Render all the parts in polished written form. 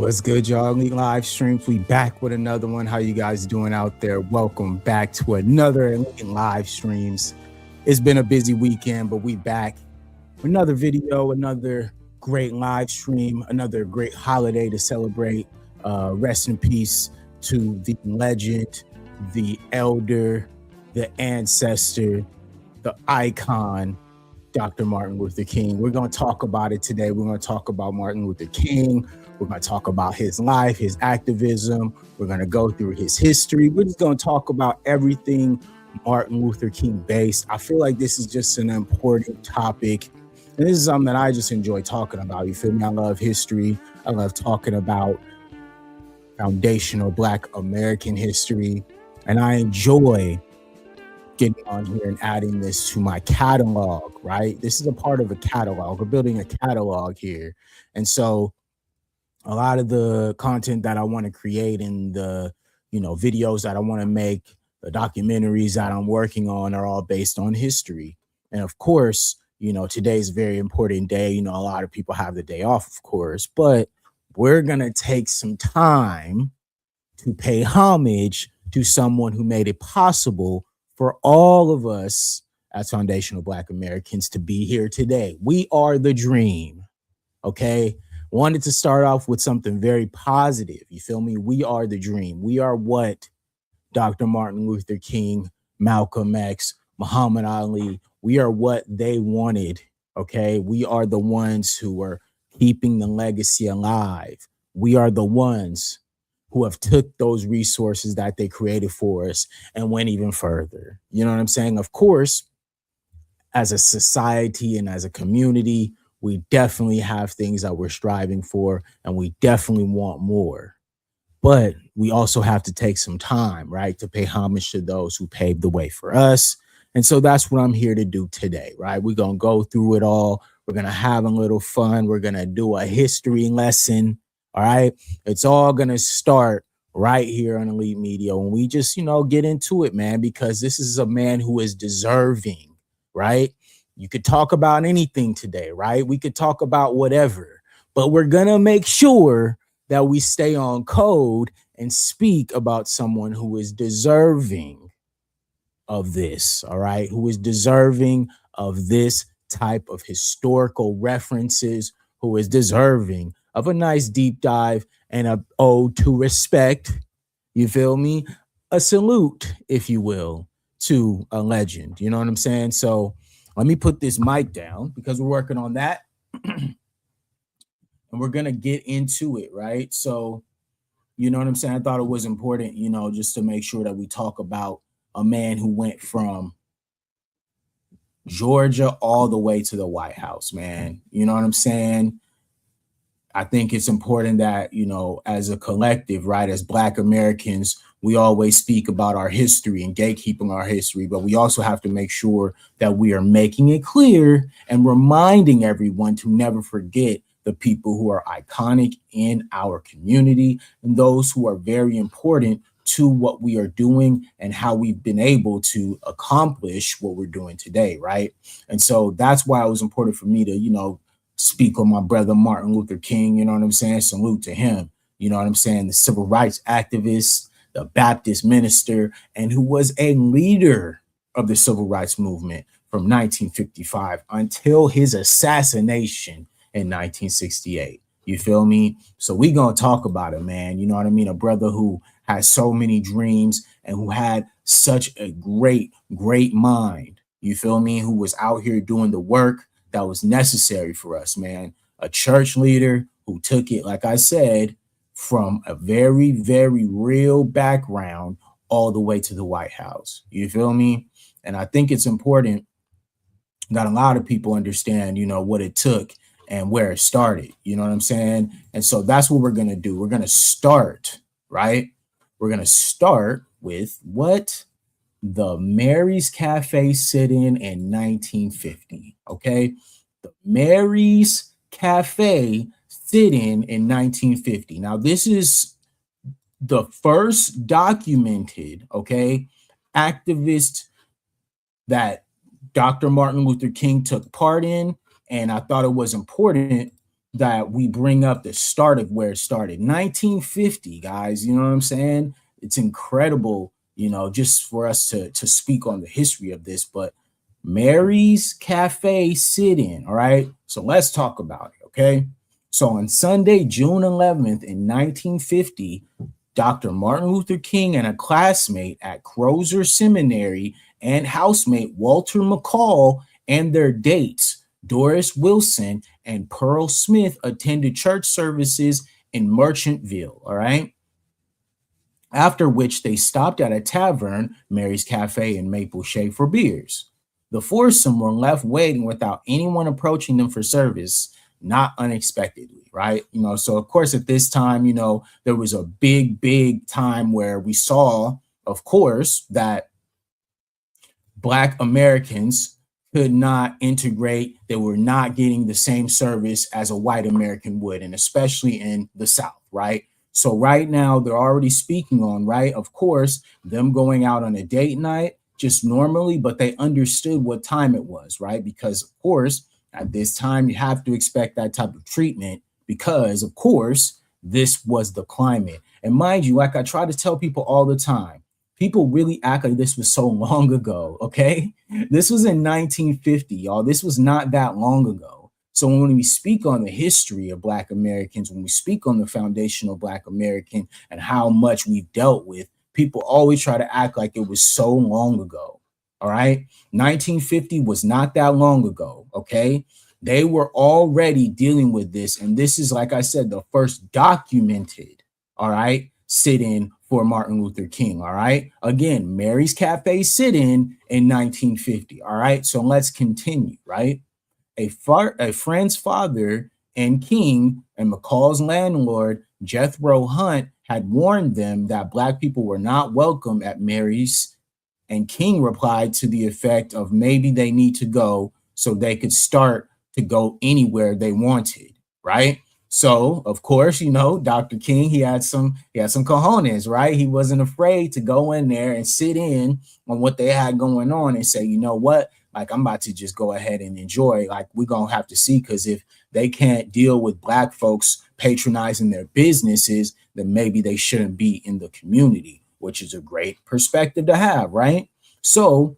What's good, y'all? Elite Live Streams. We back with another one. How you guys doing out there? Welcome back to another Elite Live Streams. It's been a busy weekend, but we back with another video, another great live stream, another great holiday to celebrate. Rest in peace to the legend, the elder, the ancestor, the icon, Dr. Martin Luther King. We're going to talk about it today. We're going to talk about Martin Luther King. We're going to talk about his life, his activism. We're going to go through his history. We're just going to talk about everything Martin Luther King based. I feel like this is just an important topic. And this is something that I just enjoy talking about. You feel me? I love history. I love talking about foundational Black American history. And I enjoy getting on here and adding this to my catalog, right? This is a part of a catalog. We're building a catalog here. And so a lot of the content that I want to create and the, videos that I want to make, the documentaries that I'm working on are all based on history. And of course, today's a very important day. A lot of people have the day off, of course, but we're going to take some time to pay homage to someone who made it possible for all of us as Foundational Black Americans to be here today. We are the dream, okay? Wanted to start off with something very positive. You feel me? We are the dream. We are what Dr. Martin Luther King, Malcolm X, Muhammad Ali, we are what they wanted, okay? We are the ones who are keeping the legacy alive. We are the ones who have took those resources that they created for us and went even further. You know what I'm saying? Of course, as a society and as a community, we definitely have things that we're striving for, and we definitely want more. But we also have to take some time, right, to pay homage to those who paved the way for us. And so that's what I'm here to do today, right? We're going to go through it all. We're going to have a little fun. We're going to do a history lesson. All right. It's all going to start right here on Elite Media when we just, get into it, man, because this is a man who is deserving, right? You could talk about anything today, right? We could talk about whatever, but we're going to make sure that we stay on code and speak about someone who is deserving of this, all right? Who is deserving of this type of historical references, who is deserving of a nice deep dive and a ode to respect. You feel me? A salute, if you will, to a legend. You know what I'm saying? So let me put this mic down because we're working on that. And we're going to get into it, right? So, you know what I'm saying? I thought it was important, just to make sure that we talk about a man who went from Georgia all the way to the White House, man. You know what I'm saying? I think it's important that, as a collective, right, as Black Americans, we always speak about our history and gatekeeping our history, but we also have to make sure that we are making it clear and reminding everyone to never forget the people who are iconic in our community and those who are very important to what we are doing and how we've been able to accomplish what we're doing today, right? And so that's why it was important for me to, speak on my brother Martin Luther King, you know what I'm saying? Salute to him, you know what I'm saying? The civil rights activist, the Baptist minister, and who was a leader of the civil rights movement from 1955 until his assassination in 1968. You feel me? So we gonna talk about it, man. You know what I mean? A brother who had so many dreams and who had such a great mind. You feel me? Who was out here doing the work that was necessary for us, man. A church leader who took it, like I said, from a very, very real background all the way to the White House. You feel me? And I think it's important that a lot of people understand, what it took and where it started. You know what I'm saying? And so that's what we're going to do. We're going to start, right? We're going to start with what? The Mary's Cafe sit-in 1950, okay? The Mary's Cafe sit-in 1950. Now, this is the first documented, okay, activist that Dr. Martin Luther King took part in, and I thought it was important that we bring up the start of where it started. 1950, guys, you know what I'm saying? It's incredible, just for us to speak on the history of this, but Mary's Cafe sit-in, all right? So let's talk about it, okay? So on Sunday, June 11th in 1950, Dr. Martin Luther King and a classmate at Crozer Seminary and housemate Walter McCall and their dates, Doris Wilson and Pearl Smith, attended church services in Merchantville, all right? After which they stopped at a tavern, Mary's Cafe in Maple Shade, for beers. The foursome were left waiting without anyone approaching them for service, not unexpectedly, right? So of course at this time, there was a big time where we saw, of course, that Black Americans could not integrate. They were not getting the same service as a white American would, and especially in the South, right? So right now they're already speaking on, right, of course, them going out on a date night just normally, but they understood what time it was, right? Because of course, at this time, you have to expect that type of treatment because, of course, this was the climate. And mind you, like I try to tell people all the time, people really act like this was so long ago, okay? This was in 1950, y'all. This was not that long ago. So when we speak on the history of Black Americans, when we speak on the foundational Black American and how much we've dealt with, people always try to act like it was so long ago, all right? 1950 was not that long ago, okay? They were already dealing with this, and this is, like I said, the first documented, all right, sit-in for Martin Luther King, all right? Again, Mary's Cafe sit-in in 1950, all right? So let's continue, right? A friend's father and King and McCall's landlord, Jethro Hunt, had warned them that Black people were not welcome at Mary's, and King replied to the effect of maybe they need to go so they could start to go anywhere they wanted, right? So, of course, Dr. King, he had some cojones, right? He wasn't afraid to go in there and sit in on what they had going on and say, you know what? Like, I'm about to just go ahead and enjoy. Like, we're going to have to see, because if they can't deal with Black folks patronizing their businesses, then maybe they shouldn't be in the community, which is a great perspective to have, right? So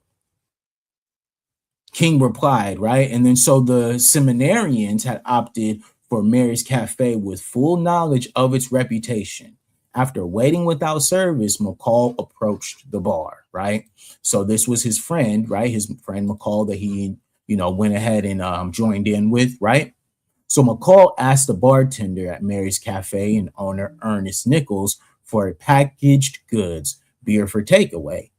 King replied, right? And then so the seminarians had opted for Mary's Cafe with full knowledge of its reputation. After waiting without service, McCall approached the bar, right? So this was his friend, right? His friend McCall that he, went ahead and joined in with, right? So McCall asked the bartender at Mary's Cafe and owner Ernest Nichols for a packaged goods beer for takeaway.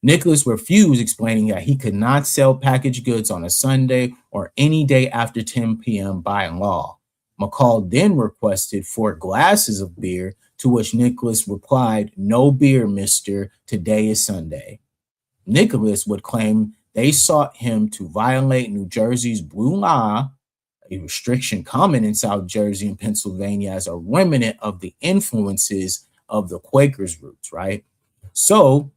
Nicholas refused, explaining that he could not sell packaged goods on a Sunday or any day after 10 p.m. by law. McCall then requested 4 glasses of beer, to which Nicholas replied, "No beer, mister. Today is Sunday." Nicholas would claim they sought him to violate New Jersey's blue law, a restriction common in South Jersey and Pennsylvania as a remnant of the influences of the Quakers' roots, right? So,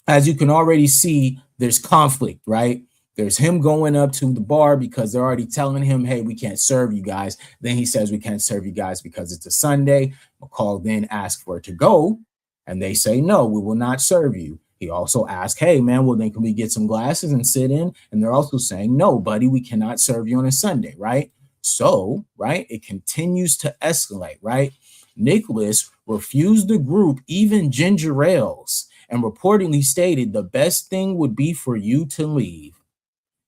as you can already see, there's conflict, right? There's him going up to the bar because they're already telling him, hey, we can't serve you guys. Then he says, we can't serve you guys because it's a Sunday. McCall then asks for it to go, and they say, no, we will not serve you. He also asked, hey, man, well, then can we get some glasses and sit in? And they're also saying, no, buddy, we cannot serve you on a Sunday, right? So, right, it continues to escalate, right? Nicholas refused the group even ginger ales and reportedly stated the best thing would be for you to leave.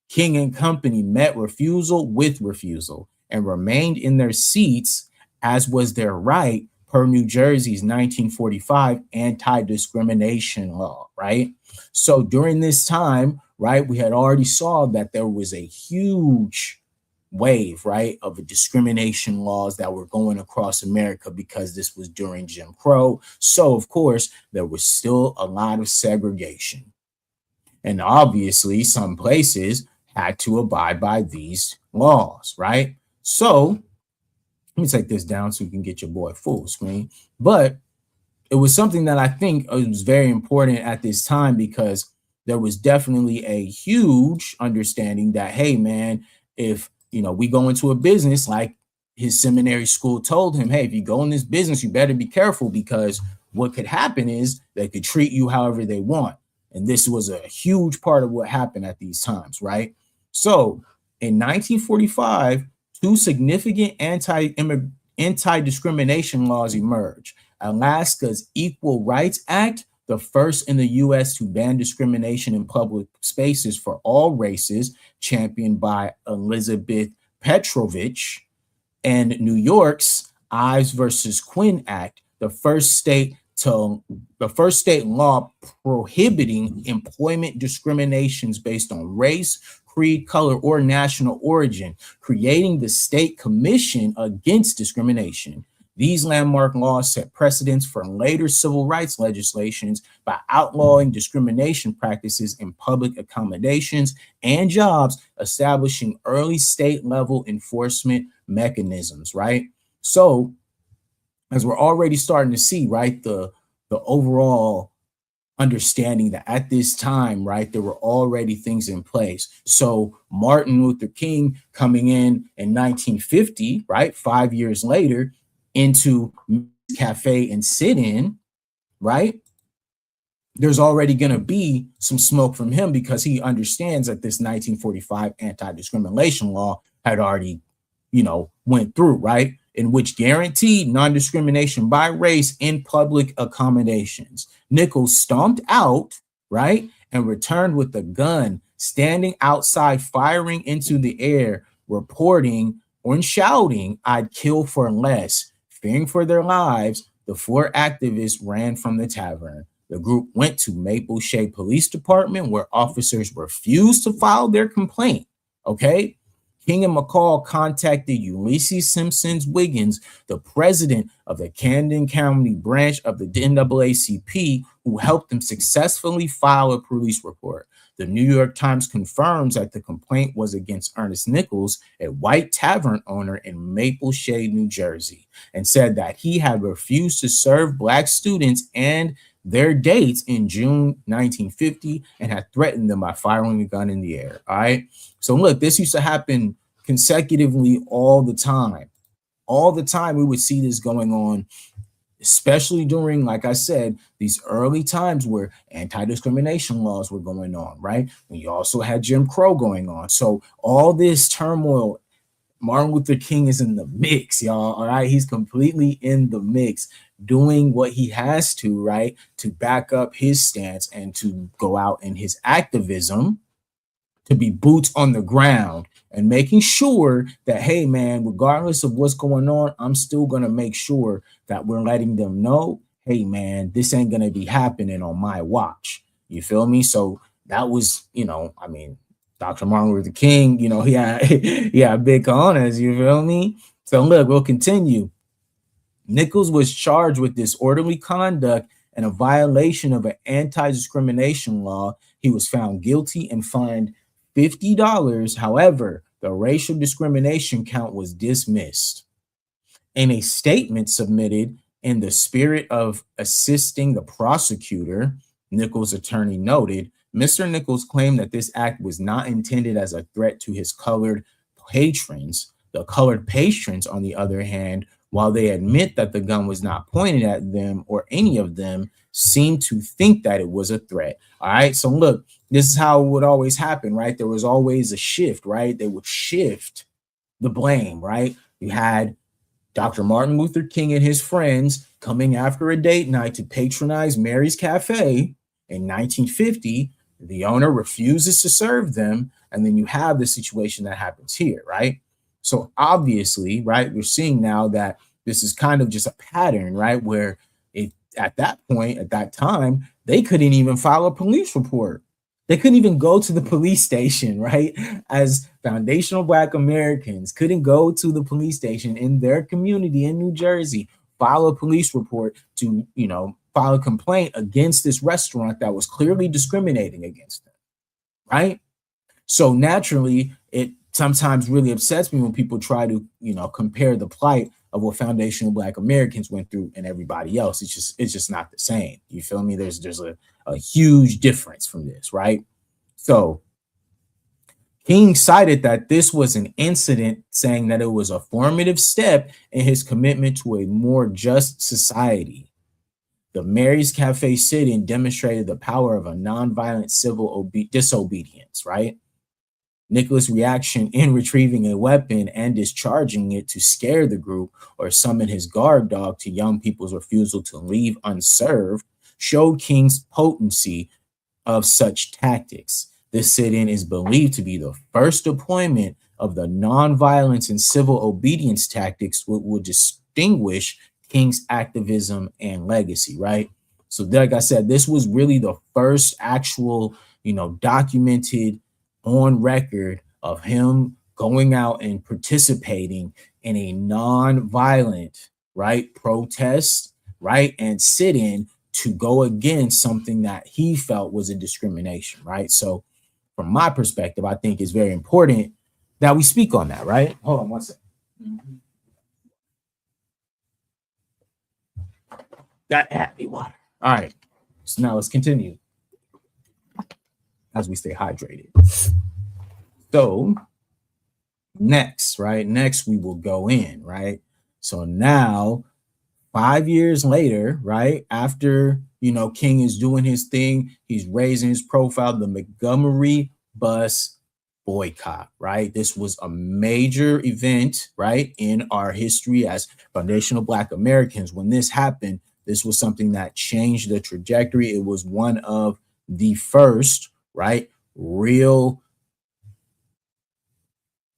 King and company met refusal with refusal and remained in their seats, as was their right per New Jersey's 1945 anti-discrimination law, right? So during this time, right, we had already saw that there was a huge wave, right, of discrimination laws that were going across America because this was during Jim Crow. So, of course, there was still a lot of segregation. And obviously, some places had to abide by these laws, right? So, let me take this down so you can get your boy full screen. But it was something that I think was very important at this time, because there was definitely a huge understanding that, hey, man, if we go into a business like his seminary school told him, hey, if you go in this business, you better be careful, because what could happen is they could treat you however they want. And this was a huge part of what happened at these times, right? So in 1945, two significant anti-discrimination laws emerged. Alaska's Equal Rights Act, the first in the U.S. to ban discrimination in public spaces for all races, championed by Elizabeth Petrovich, and New York's Ives versus Quinn Act, the first state law prohibiting employment discriminations based on race, creed, color, or national origin, creating the State Commission Against Discrimination. These landmark laws set precedents for later civil rights legislations by outlawing discrimination practices in public accommodations and jobs, establishing early state-level enforcement mechanisms, right? So, as we're already starting to see, right, the overall understanding that at this time, right, there were already things in place. So Martin Luther King coming in 1950, right, 5 years later, into cafe and sit-in, right, there's already going to be some smoke from him, because he understands that this 1945 anti-discrimination law had already, went through, right, in which guaranteed non-discrimination by race in public accommodations. Nichols stomped out, right, and returned with a gun, standing outside, firing into the air, reporting and shouting, "I'd kill for less." Fearing for their lives, the four activists ran from the tavern. The group went to Maple Shade Police Department, where officers refused to file their complaint, okay? King and McCall contacted Ulysses Simpsons Wiggins, the president of the Camden County branch of the NAACP, who helped them successfully file a police report. The New York Times confirms that the complaint was against Ernest Nichols, a white tavern owner in Maple Shade, New Jersey, and said that he had refused to serve Black students and their dates in June 1950 and had threatened them by firing a gun in the air. All right. So look, this used to happen consecutively all the time. All the time we would see this going on, especially during, like I said, these early times where anti-discrimination laws were going on, right? We also had Jim Crow going on. So all this turmoil, Martin Luther King is in the mix, y'all. All right. He's completely in the mix, doing what he has to, right, to back up his stance and to go out in his activism, to be boots on the ground and making sure that, hey, man, regardless of what's going on, I'm still going to make sure that we're letting them know, hey, man, this ain't going to be happening on my watch. You feel me? So that was, Dr. Martin Luther King, he had big honors, you feel me? So look, we'll continue. Nichols was charged with disorderly conduct and a violation of an anti-discrimination law. He was found guilty and fined $50. However, the racial discrimination count was dismissed. In a statement submitted in the spirit of assisting the prosecutor, Nichols' attorney noted, Mr. Nichols claimed that this act was not intended as a threat to his colored patrons. The colored patrons, on the other hand, while they admit that the gun was not pointed at them or any of them, seemed to think that it was a threat. All right. So look, this is how it would always happen, right? There was always a shift, right? They would shift the blame, right? You had Dr. Martin Luther King and his friends coming after a date night to patronize Mary's Cafe in 1950. The owner refuses to serve them. And then you have the situation that happens here, right? So obviously, right, we're seeing now that this is kind of just a pattern, right, where at that point, at that time, they couldn't even file a police report. They couldn't even go to the police station, right? As Foundational Black Americans couldn't go to the police station in their community in New Jersey, file a police report to, file a complaint against this restaurant that was clearly discriminating against them, right? So naturally, it sometimes really upsets me when people try to, compare the plight of what Foundational Black Americans went through and everybody else. It's just not the same. You feel me? There's a huge difference from this, right? So King cited that this was an incident, saying that it was a formative step in his commitment to a more just society. The Mary's Cafe sit-in demonstrated the power of a nonviolent civil disobedience, right? Nicholas' reaction in retrieving a weapon and discharging it to scare the group or summon his guard dog to young people's refusal to leave unserved showed King's potency of such tactics. This sit-in is believed to be the first deployment of the nonviolence and civil obedience tactics which would distinguish King's activism and legacy, right? So like I said, this was really the first actual, documented on record of him going out and participating in a non-violent, right, protest, right, and sit-in to go against something that he felt was a discrimination, right? So from my perspective, I think it's very important that we speak on that, right? Hold on one second. Got happy water. All right, so now let's continue as we stay hydrated. So next, right? Next, we will go in, right? So now, 5 years later, right? After, King is doing his thing, he's raising his profile, the Montgomery bus boycott, right? This was a major event, right? In our history as foundational Black Americans. When this happened, this was something that changed the trajectory. It was one of the first, right? Real,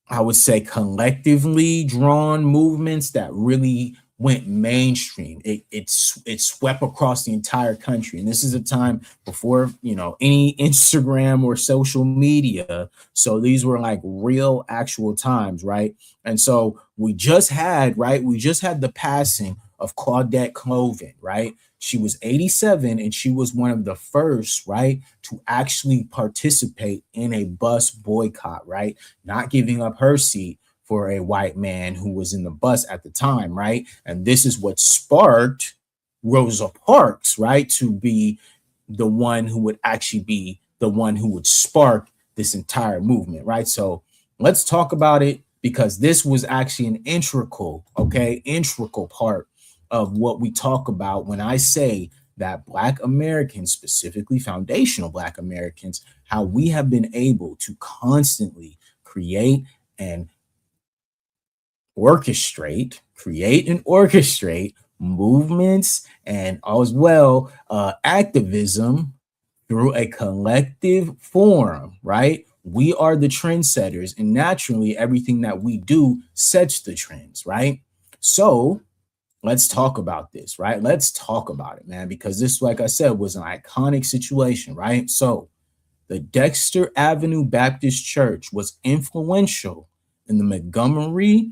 I would say, collectively drawn movements that really went mainstream. It swept across the entire country. And this is a time before, any Instagram or social media. So these were like real actual times, right? And so we just had the passing of Claudette Colvin, right? She was 87 and she was one of the first, right, to actually participate in a bus boycott, right? Not giving up her seat for a white man who was in the bus at the time, right? And this is what sparked Rosa Parks, right, to be the one who would actually be the one who would spark this entire movement, right? So let's talk about it, because this was actually an integral part of what we talk about when I say that Black Americans, specifically foundational Black Americans, how we have been able to constantly create and orchestrate movements and as well activism through a collective form, right? We are the trendsetters, and naturally everything that we do sets the trends, right? So let's talk about this, right? Let's talk about it, man, because this, like I said, was an iconic situation, right? So the Dexter Avenue Baptist Church was influential in the Montgomery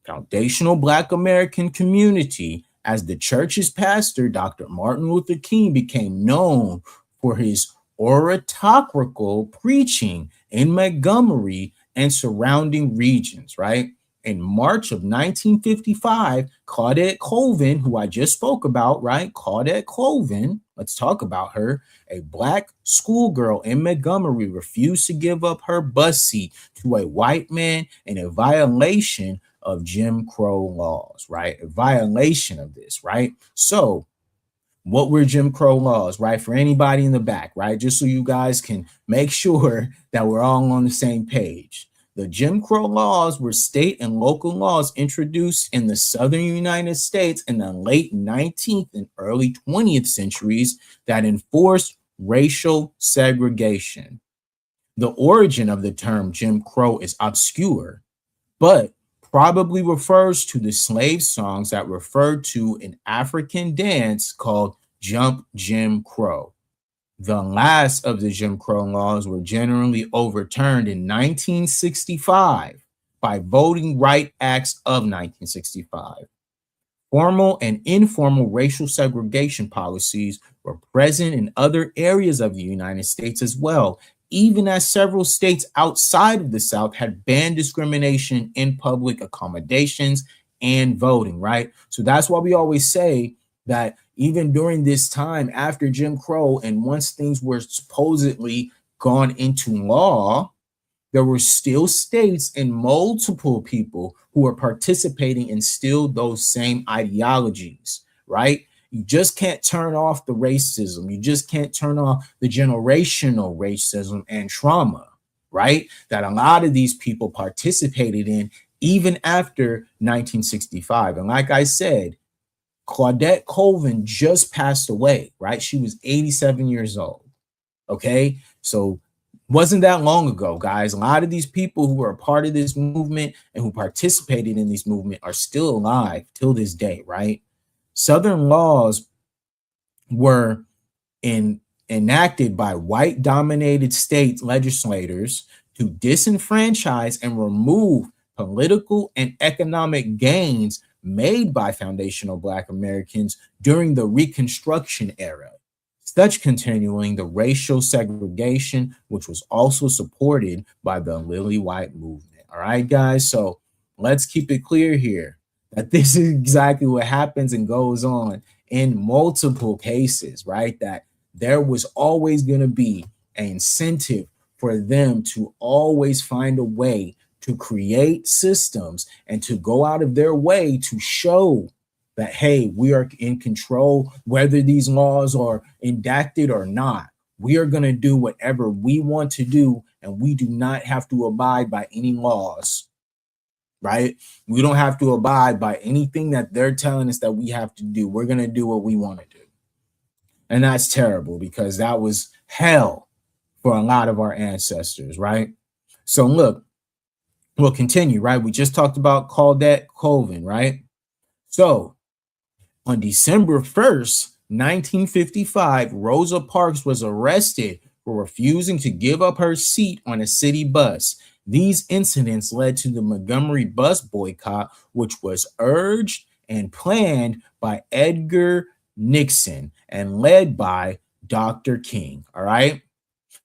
foundational Black American community, as the church's pastor, Dr. Martin Luther King, became known for his oratorical preaching in Montgomery and surrounding regions, right? In March of 1955, Claudette Colvin, who I just spoke about, right? Claudette Colvin, let's talk about her. A Black schoolgirl in Montgomery refused to give up her bus seat to a white man in a violation of Jim Crow laws, right? A violation of this, right? So what were Jim Crow laws, right? For anybody in the back, right? Just so you guys can make sure that we're all on the same page. The Jim Crow laws were state and local laws introduced in the southern United States in the late 19th and early 20th centuries that enforced racial segregation. The origin of the term Jim Crow is obscure, but probably refers to the slave songs that referred to an African dance called Jump Jim Crow. The last of the Jim Crow laws were generally overturned in 1965 by Voting Rights Acts of 1965. Formal and informal racial segregation policies were present in other areas of the United States as well, even as several states outside of the South had banned discrimination in public accommodations and voting, right? So that's why we always say that even during this time after Jim Crow, and once things were supposedly gone into law, there were still states and multiple people who were participating in still those same ideologies, right? You just can't turn off the racism. You just can't turn off the generational racism and trauma, right? That a lot of these people participated in even after 1965. And like I said, Claudette Colvin just passed away, right? She was 87 years old. Okay. So wasn't that long ago, guys. A lot of these people who were a part of this movement and who participated in this movement are still alive till this day, right? Southern laws were enacted by white dominated state legislators to disenfranchise and remove political and economic gains made by foundational Black Americans during the Reconstruction era, such continuing the racial segregation, which was also supported by the Lily White movement. All right, guys. So let's keep it clear here that this is exactly what happens and goes on in multiple cases, right? That there was always going to be an incentive for them to always find a way to create systems and to go out of their way to show that, hey, we are in control, whether these laws are enacted or not. We are going to do whatever we want to do, and we do not have to abide by any laws, right? We don't have to abide by anything that they're telling us that we have to do. We're going to do what we want to do. And that's terrible because that was hell for a lot of our ancestors, right? So look, we'll continue, right? We just talked about Claudette Colvin, right? So on December 1st, 1955, Rosa Parks was arrested for refusing to give up her seat on a city bus. These incidents led to the Montgomery bus boycott, which was urged and planned by Edgar Nixon and led by Dr. King. All right.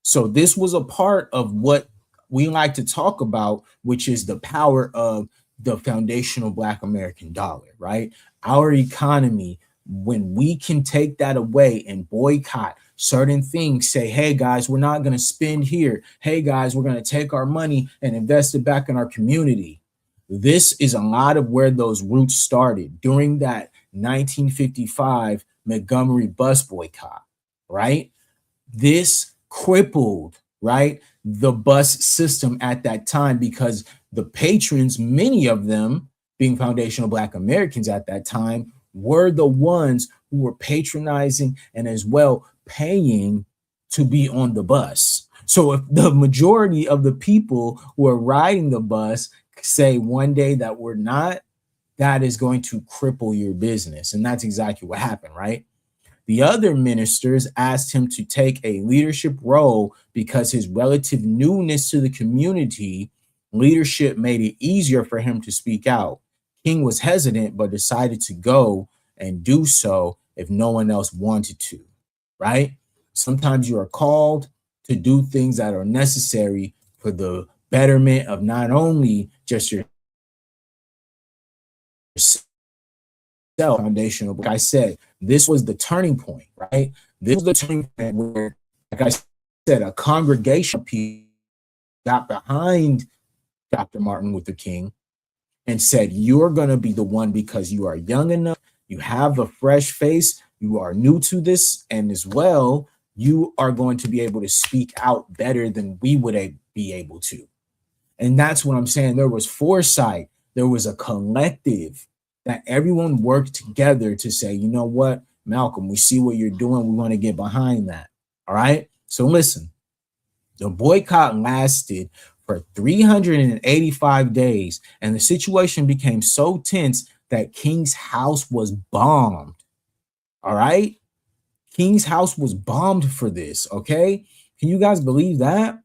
So this was a part of what we like to talk about, which is the power of the foundational Black American dollar, right? Our economy, when we can take that away and boycott certain things, say, hey guys, we're not going to spend here. Hey guys, we're going to take our money and invest it back in our community. This is a lot of where those roots started during that 1955 Montgomery bus boycott, right? This crippled, right, the bus system at that time because the patrons, many of them being foundational Black Americans at that time, were the ones who were patronizing and as well paying to be on the bus. So if the majority of the people who are riding the bus say one day that we're not, that is going to cripple your business. And that's exactly what happened, right? The other ministers asked him to take a leadership role because his relative newness to the community, leadership made it easier for him to speak out. King was hesitant, but decided to go and do so if no one else wanted to, right? Sometimes you are called to do things that are necessary for the betterment of not only just your foundational. Like I said, this was the turning point, right? This was the turning point where, like I said, a congregation of people got behind Dr. Martin Luther King and said, you're going to be the one because you are young enough, you have a fresh face, you are new to this, and as well, you are going to be able to speak out better than we would be able to. And that's what I'm saying. There was foresight. There was a collective that everyone worked together to say, you know what, Malcolm, we see what you're doing. We want to get behind that. All right. So listen, the boycott lasted for 385 days, and the situation became so tense that King's house was bombed. All right. King's house was bombed for this. Okay. Can you guys believe that?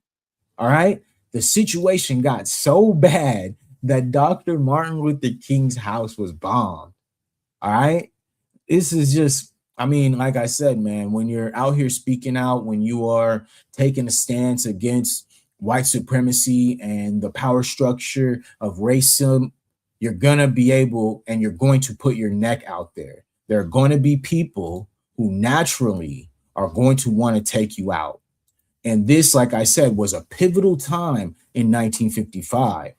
All right. The situation got so bad that Dr. Martin Luther King's house was bombed. All right. This is just, I mean, like I said, man, when you're out here speaking out, when you are taking a stance against white supremacy and the power structure of racism, you're going to be able and you're going to put your neck out there. There are going to be people who naturally are going to want to take you out. And this, like I said, was a pivotal time in 1955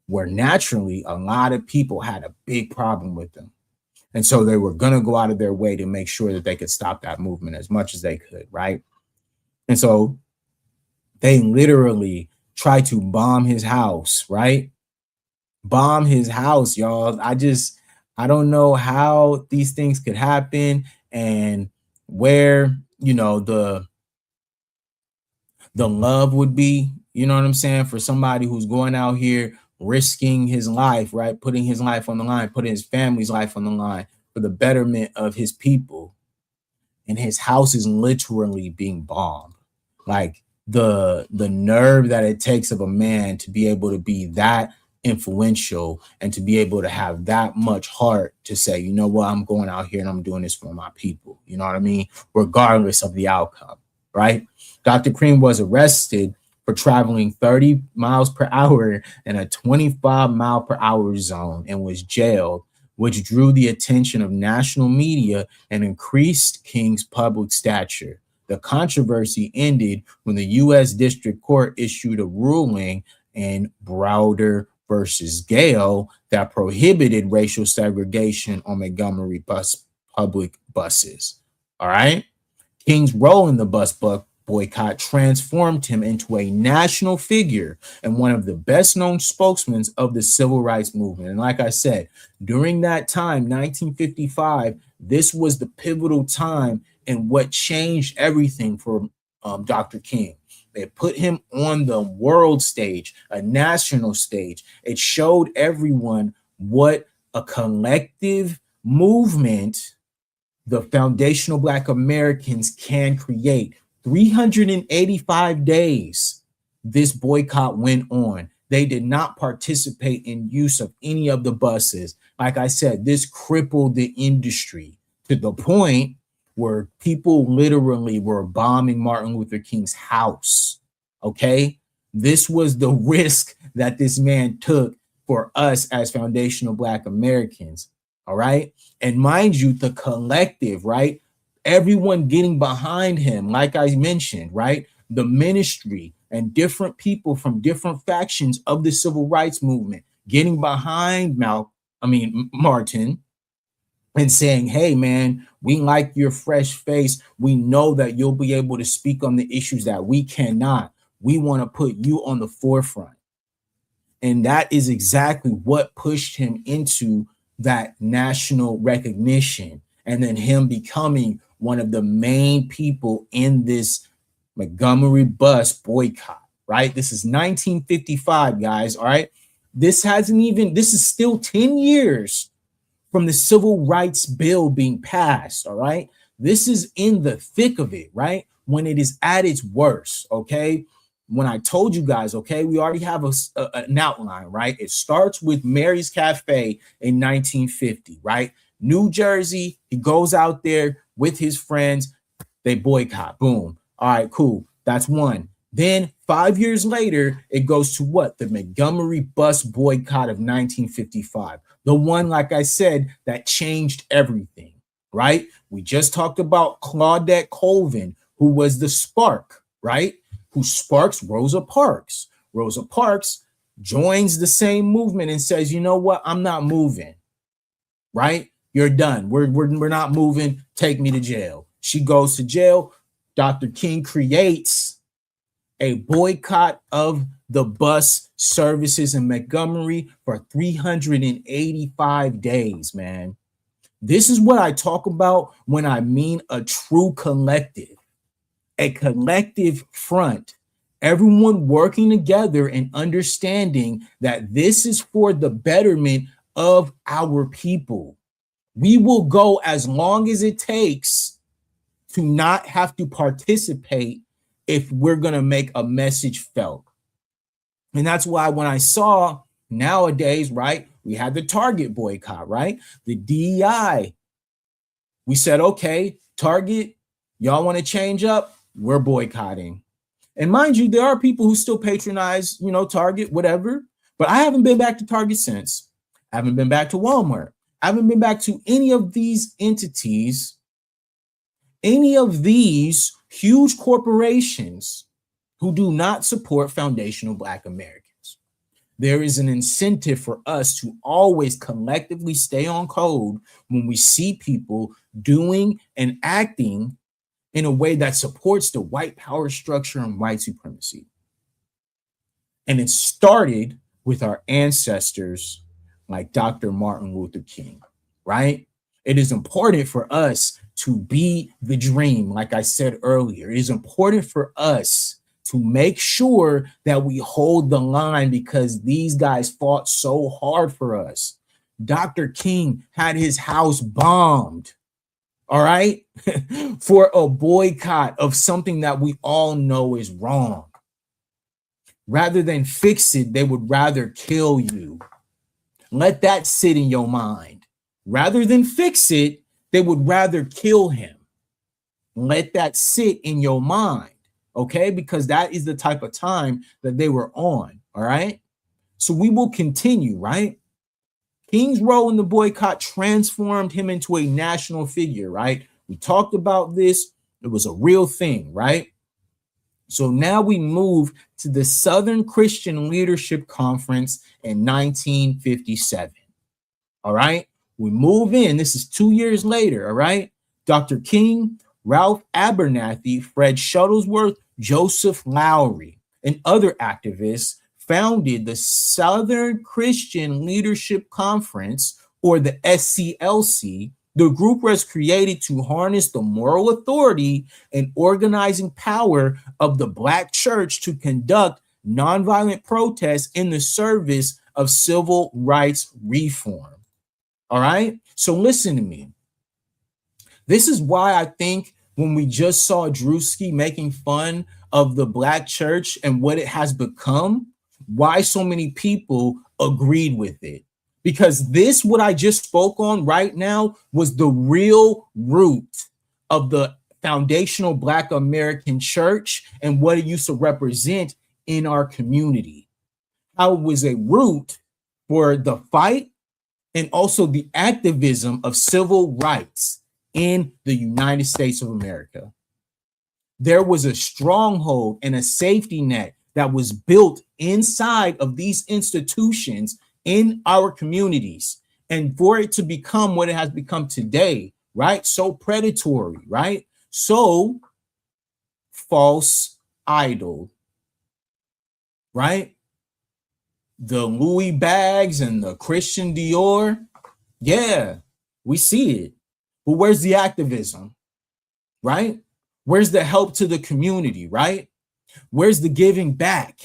where naturally a lot of people had a big problem with them. And so they were going to go out of their way to make sure that they could stop that movement as much as they could, right? And so they literally tried to bomb his house, right? Bomb his house, y'all. I don't know how these things could happen and where, the love would be, you know what I'm saying, for somebody who's going out here risking his life, right? Putting his life on the line, putting his family's life on the line for the betterment of his people. And his house is literally being bombed. Like the nerve that it takes of a man to be able to be that influential and to be able to have that much heart to say, you know what, I'm going out here and I'm doing this for my people. You know what I mean? Regardless of the outcome, right? Dr. Cream was arrested for traveling 30 miles per hour in a 25-mile-per-hour zone and was jailed, which drew the attention of national media and increased King's public stature. The controversy ended when the U.S. District Court issued a ruling in Browder versus Gale that prohibited racial segregation on Montgomery public buses. All right. King's role in the bus boycott transformed him into a national figure and one of the best known spokesmen of the civil rights movement. And like I said, during that time, 1955, this was the pivotal time and what changed everything for Dr. King. They put him on the world stage, a national stage. It showed everyone what a collective movement the Foundational Black Americans can create. 385 days this boycott went on. They did not participate in use of any of the buses. Like I said, this crippled the industry to the point where people literally were bombing Martin Luther King's house. Okay? This was the risk that this man took for us as Foundational Black Americans. All right. And mind you, the collective, right? Everyone getting behind him, like I mentioned, right? The ministry and different people from different factions of the civil rights movement getting behind Martin and saying, hey, man, we like your fresh face. We know that you'll be able to speak on the issues that we cannot. We want to put you on the forefront. And that is exactly what pushed him into that national recognition and then him becoming one of the main people in this Montgomery bus boycott, right? This is 1955, guys, all right? This is still 10 years from the Civil Rights Bill being passed, all right? This is in the thick of it, right? When it is at its worst, okay? When I told you guys, okay, we already have an outline, right? It starts with Mary's Cafe in 1950, right? New Jersey, he goes out there with his friends, they boycott, boom. All right, cool, that's one. Then 5 years later, it goes to what? The Montgomery bus boycott of 1955. The one, like I said, that changed everything, right? We just talked about Claudette Colvin, who was the spark, right? Who sparks Rosa Parks. Rosa Parks joins the same movement and says, you know what? I'm not moving, right? You're done. We're not moving. Take me to jail. She goes to jail. Dr. King creates a boycott of the bus services in Montgomery for 385 days, man. This is what I talk about when I mean a true collective. A collective front, everyone working together and understanding that this is for the betterment of our people. We will go as long as it takes to not have to participate if we're going to make a message felt. And that's why when I saw nowadays, right, we had the Target boycott, right? The DEI. We said, okay, Target, y'all want to change up? We're boycotting. And mind you, there are people who still patronize, Target, whatever. But I haven't been back to Target since. I haven't been back to Walmart. I haven't been back to any of these entities, any of these huge corporations who do not support foundational Black Americans. There is an incentive for us to always collectively stay on code when we see people doing and acting in a way that supports the white power structure and white supremacy. And it started with our ancestors like Dr. Martin Luther King, right? It is important for us to be the dream, like I said earlier. It is important for us to make sure that we hold the line because these guys fought so hard for us. Dr. King had his house bombed, all right, for a boycott of something that we all know is wrong. Rather than fix it, they would rather kill you. Let that sit in your mind. Rather than fix it, they would rather kill him. Let that sit in your mind, okay? Because that is the type of time that they were on, all right? So we will continue, right? King's role in the boycott transformed him into a national figure, right? We talked about this. It was a real thing, right? So now we move to the Southern Christian Leadership Conference in 1957. All right, we move in. This is 2 years later. All right, Dr. King, Ralph Abernathy, Fred Shuttlesworth, Joseph Lowry, and other activists founded the Southern Christian Leadership Conference, or the SCLC. The group was created to harness the moral authority and organizing power of the Black church to conduct nonviolent protests in the service of civil rights reform. All right? So listen to me. This is why I think when we just saw Drewski making fun of the Black church and what it has become, why so many people agreed with it. Because this, what I just spoke on right now, was the real root of the foundational Black American church and what it used to represent in our community. How it was a root for the fight and also the activism of civil rights in the United States of America. There was a stronghold and a safety net that was built inside of these institutions in our communities, and for it to become what it has become today, right? So predatory, right? So false idol, right? The Louis bags and the Christian Dior, yeah, we see it. But where's the activism, right? Where's the help to the community, right? Where's the giving back?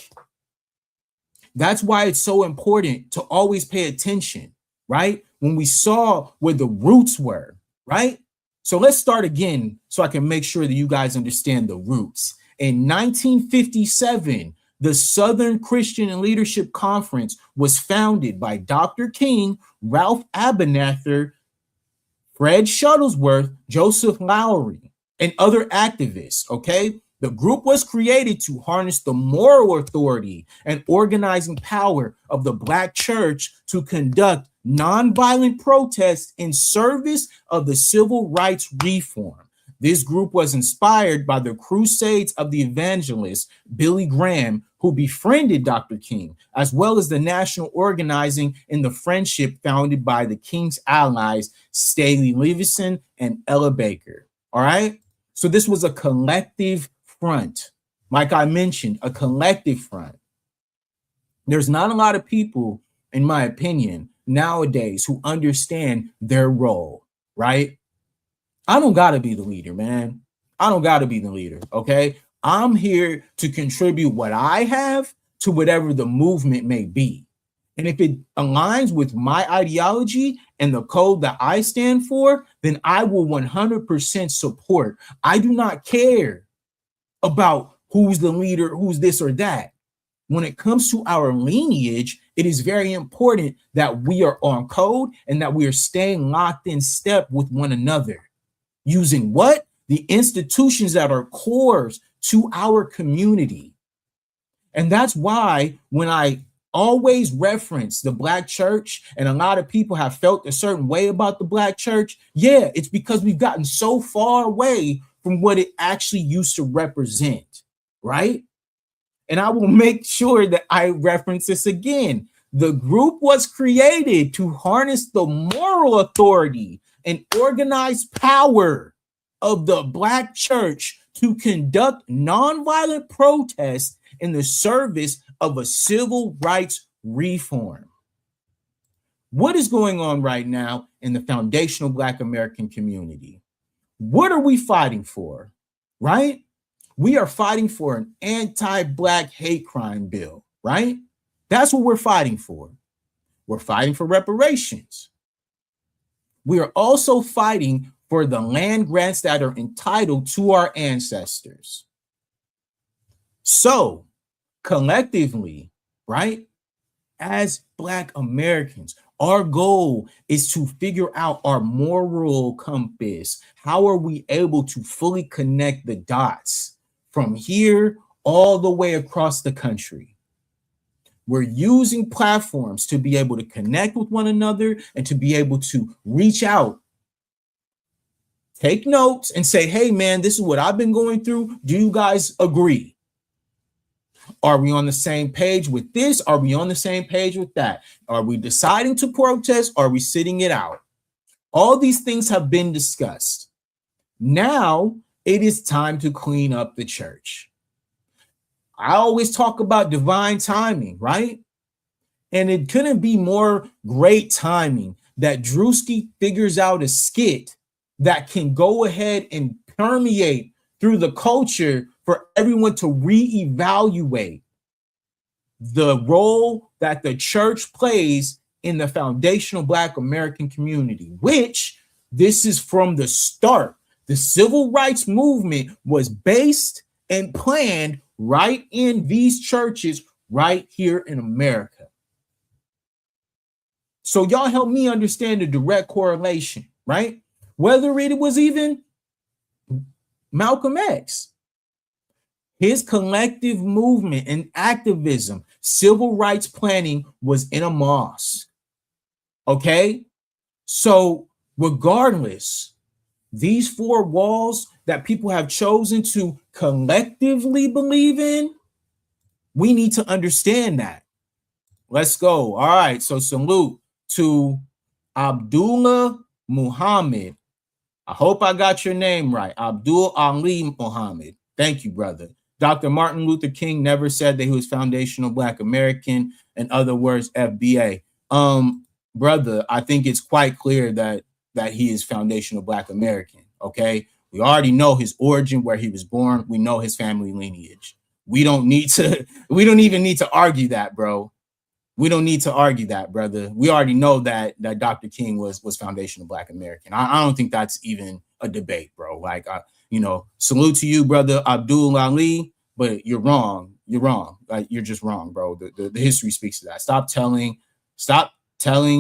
That's why it's so important to always pay attention, right? When we saw where the roots were, right? So let's start again so I can make sure that you guys understand the roots. In 1957, the Southern Christian Leadership Conference was founded by Dr. King, Ralph Abernathy, Fred Shuttlesworth, Joseph Lowry, and other activists, okay? The group was created to harness the moral authority and organizing power of the Black church to conduct nonviolent protests in service of the civil rights reform. This group was inspired by the crusades of the evangelist Billy Graham, who befriended Dr. King, as well as the national organizing in the friendship founded by the King's allies, Staley Livingston and Ella Baker. All right. So this was a collective front. Like I mentioned, a collective front. There's not a lot of people, in my opinion, nowadays who understand their role, right? I don't got to be the leader, man. I don't got to be the leader, okay? I'm here to contribute what I have to whatever the movement may be. And if it aligns with my ideology and the code that I stand for, then I will 100% support. I do not care about who's the leader, who's this or that. When it comes to our lineage, it is very important that we are on code and that we are staying locked in step with one another. Using what? The institutions that are cores to our community. And that's why when I always reference the Black church, and a lot of people have felt a certain way about the Black church, yeah, it's because we've gotten so far away from what it actually used to represent, right? And I will make sure that I reference this again. The group was created to harness the moral authority and organized power of the Black church to conduct nonviolent protests in the service of a civil rights reform. What is going on right now in the foundational Black American community? What are we fighting for, right? We are fighting for an anti-Black hate crime bill, right? That's what we're fighting for. We're fighting for reparations. We are also fighting for the land grants that are entitled to our ancestors. So, collectively, right, as Black Americans, our goal is to figure out our moral compass. How are we able to fully connect the dots from here all the way across the country? We're using platforms to be able to connect with one another and to be able to reach out, take notes, and say, hey, man, this is what I've been going through. Do you guys agree? Are we on the same page with this? Are we on the same page with that? Are we deciding to protest? Are we sitting it out? All these things have been discussed. Now it is time to clean up the church. I always talk about divine timing, right? And it couldn't be more great timing that Drewski figures out a skit that can go ahead and permeate through the culture for everyone to reevaluate the role that the church plays in the foundational Black American community, which this is from the start. The civil rights movement was based and planned right in these churches right here in America. So y'all help me understand the direct correlation, right? Whether it was even Malcolm X, his collective movement and activism, civil rights planning was in a mosque. Okay? So regardless, these four walls that people have chosen to collectively believe in, we need to understand that. Let's go. All right. So salute to Abdullah Muhammad. I hope I got your name right. Abdul Ali Muhammad. Thank you, brother. Dr. Martin Luther King never said that he was foundational Black American. In other words, FBA. Brother, I think it's quite clear that he is foundational Black American. Okay. We already know his origin, where he was born. We know his family lineage. We don't even need to argue that, bro. We don't need to argue that, brother. We already know that Dr. King was foundational Black American. I don't think that's even a debate, bro. Like, salute to you, brother Abdul Ali, but you're wrong. You're wrong. Like, you're just wrong, bro. The history speaks to that. Stop telling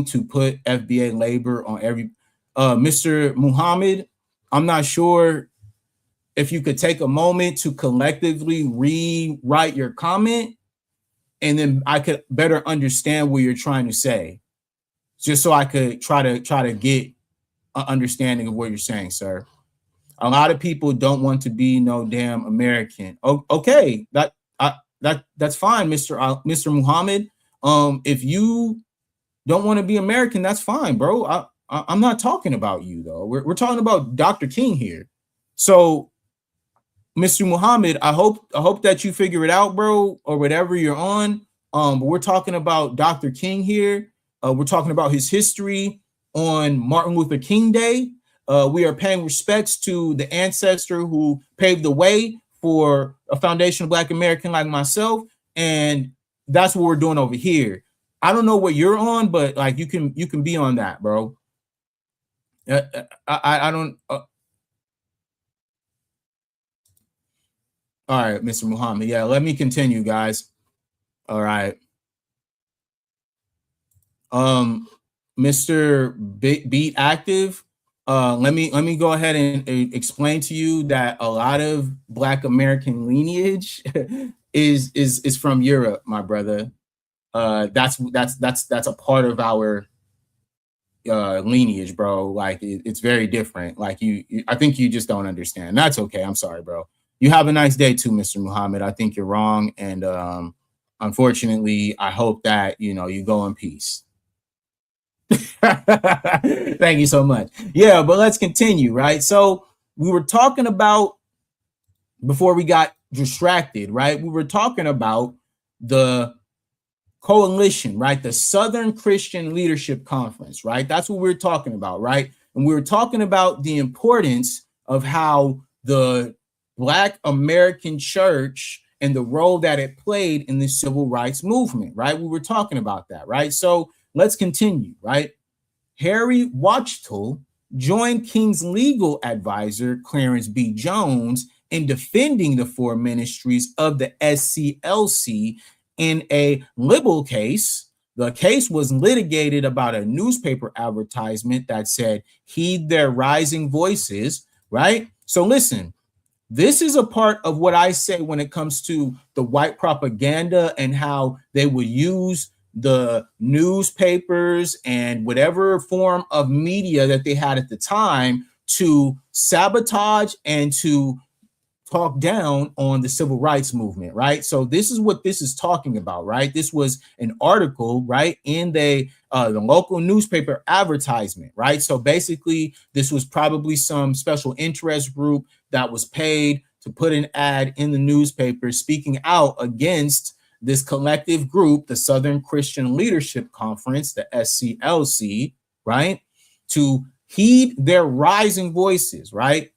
to put FBA labor on every. Mr. Muhammad, I'm not sure if you could take a moment to collectively rewrite your comment, and then I could better understand what you're trying to say, just so I could try to get an understanding of what you're saying, sir. A lot of people don't want to be no damn American. Okay, that's fine, Mr. Muhammad. If you don't want to be American, that's fine, bro. I'm not talking about you though. We're talking about Dr. King here. So, Mr. Muhammad, I hope that you figure it out, bro, or whatever you're on. But we're talking about Dr. King here. We're talking about his history on Martin Luther King Day. We are paying respects to the ancestor who paved the way for a foundational Black American like myself, and that's what we're doing over here. I don't know what you're on, but like you can be on that, bro. I don't. All right, Mr. Muhammad. Yeah, let me continue, guys. All right. Mr. Beat Active. Let me go ahead and explain to you that a lot of Black American lineage is from Europe, my brother. That's a part of our lineage, bro. Like it's very different. Like I think you just don't understand. That's okay. I'm sorry, bro. You have a nice day too, Mr. Muhammad. I think you're wrong. And unfortunately, I hope that, you go in peace. Thank you so much. Yeah, but let's continue, right? So we were talking about, before we got distracted, right? We were talking about the coalition, right? The Southern Christian Leadership Conference, right? That's what we're talking about, right? And we were talking about the importance of how the Black American church and the role that it played in the civil rights movement, right? We were talking about that, right? So let's continue, right? Harry Wachtel joined King's legal advisor, Clarence B. Jones, in defending the four ministries of the SCLC in a libel case. The case was litigated about a newspaper advertisement that said, "Heed their rising voices," right? So listen, this is a part of what I say when it comes to the white propaganda and how they would use the newspapers and whatever form of media that they had at the time to sabotage and to talk down on the civil rights movement, right? So this is what this is talking about, right? This was an article, right, in the local newspaper advertisement, right? So basically, this was probably some special interest group that was paid to put an ad in the newspaper speaking out against this collective group, the Southern Christian Leadership Conference, the SCLC, right? To heed their rising voices, right?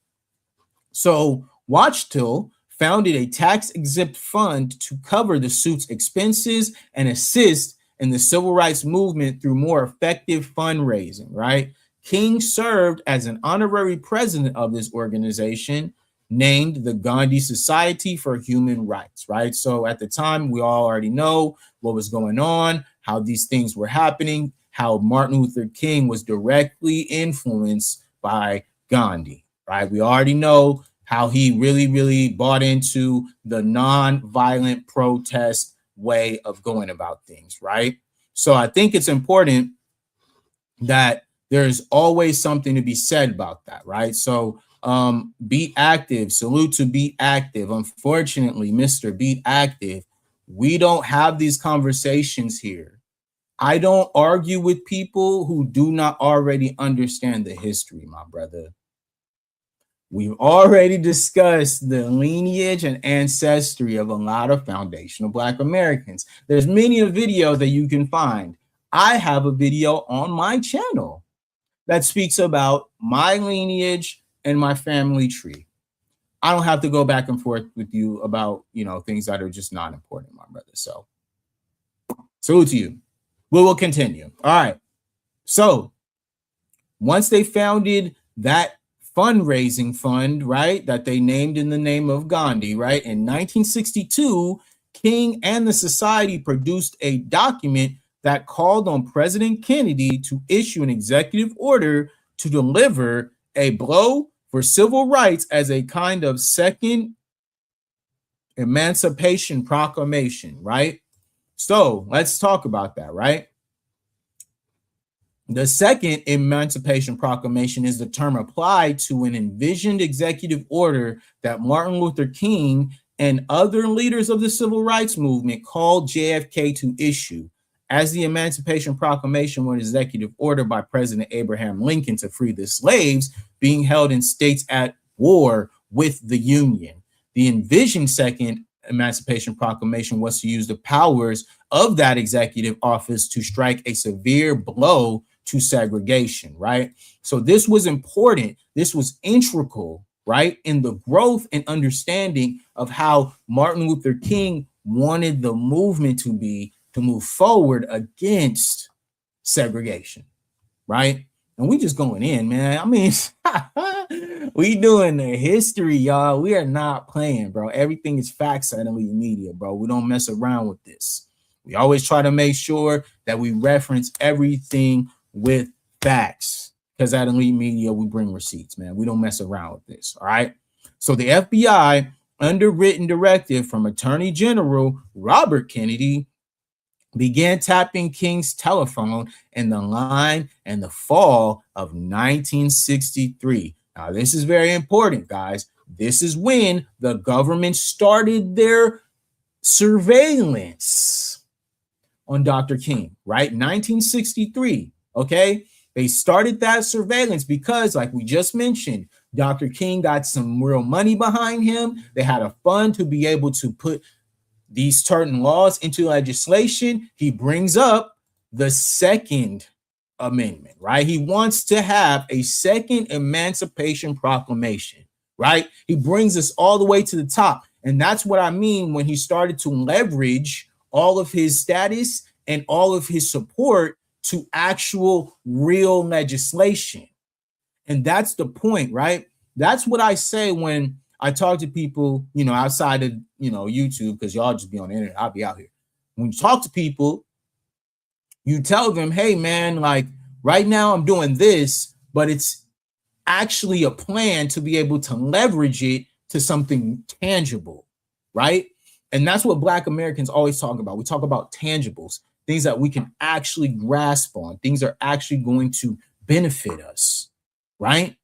So Wachtel founded a tax-exempt fund to cover the suit's expenses and assist in the civil rights movement through more effective fundraising, right? King served as an honorary president of this organization, named the Gandhi Society for Human Rights, right? So at the time, we all already know what was going on, how these things were happening, how Martin Luther King was directly influenced by Gandhi, right? We already know how he really bought into the non-violent protest way of going about things, right? So I think it's important that there's always something to be said about that, right? So Be Active, salute to Be Active. Unfortunately, Mr. Be Active, we don't have these conversations here. I don't argue with people who do not already understand the history, my brother. We've already discussed the lineage and ancestry of a lot of foundational Black Americans. There's many a video that you can find. I have a video on my channel that speaks about my lineage and my family tree. I don't have to go back and forth with you about, things that are just not important, my brother. So salute to you. We will continue. All right. So once they founded that fundraising fund, right, that they named in the name of Gandhi, right, in 1962, King and the society produced a document that called on President Kennedy to issue an executive order to deliver a blow for civil rights as a kind of second Emancipation Proclamation, right? So let's talk about that, right? The second Emancipation Proclamation is the term applied to an envisioned executive order that Martin Luther King and other leaders of the civil rights movement called JFK to issue. As the Emancipation Proclamation was an executive order by President Abraham Lincoln to free the slaves being held in states at war with the Union. The envisioned second Emancipation Proclamation was to use the powers of that executive office to strike a severe blow to segregation, right? So this was important. This was integral, right, in the growth and understanding of how Martin Luther King wanted the movement to move forward against segregation, right? And we just going in, man. I mean, we doing the history, y'all. We are not playing, bro. Everything is facts at Elite Media, bro. We don't mess around with this. We always try to make sure that we reference everything with facts, because at Elite Media, we bring receipts, man. We don't mess around with this, all right? So the FBI, under written directive from Attorney General Robert Kennedy, began tapping King's telephone in the line in the fall of 1963. Now, this is very important, guys. this is when the government started their surveillance on Dr. King, right? 1963, okay? They started that surveillance because, like we just mentioned, Dr. King got some real money behind him. They had a fund to be able to put these certain laws into legislation. He brings up the Second Amendment, right? He wants to have a second Emancipation Proclamation, right? He brings us all the way to the top. And that's what I mean when he started to leverage all of his status and all of his support to actual real legislation. And that's the point, right? That's what I say when I talk to people, you know, outside of, you know, YouTube, because y'all just be on the internet. I'll be out here. When you talk to people, you tell them, hey, man, like right now I'm doing this, but it's actually a plan to be able to leverage it to something tangible, right? And that's what Black Americans always talk about. We talk about tangibles, things that we can actually grasp on, things that are actually going to benefit us, right?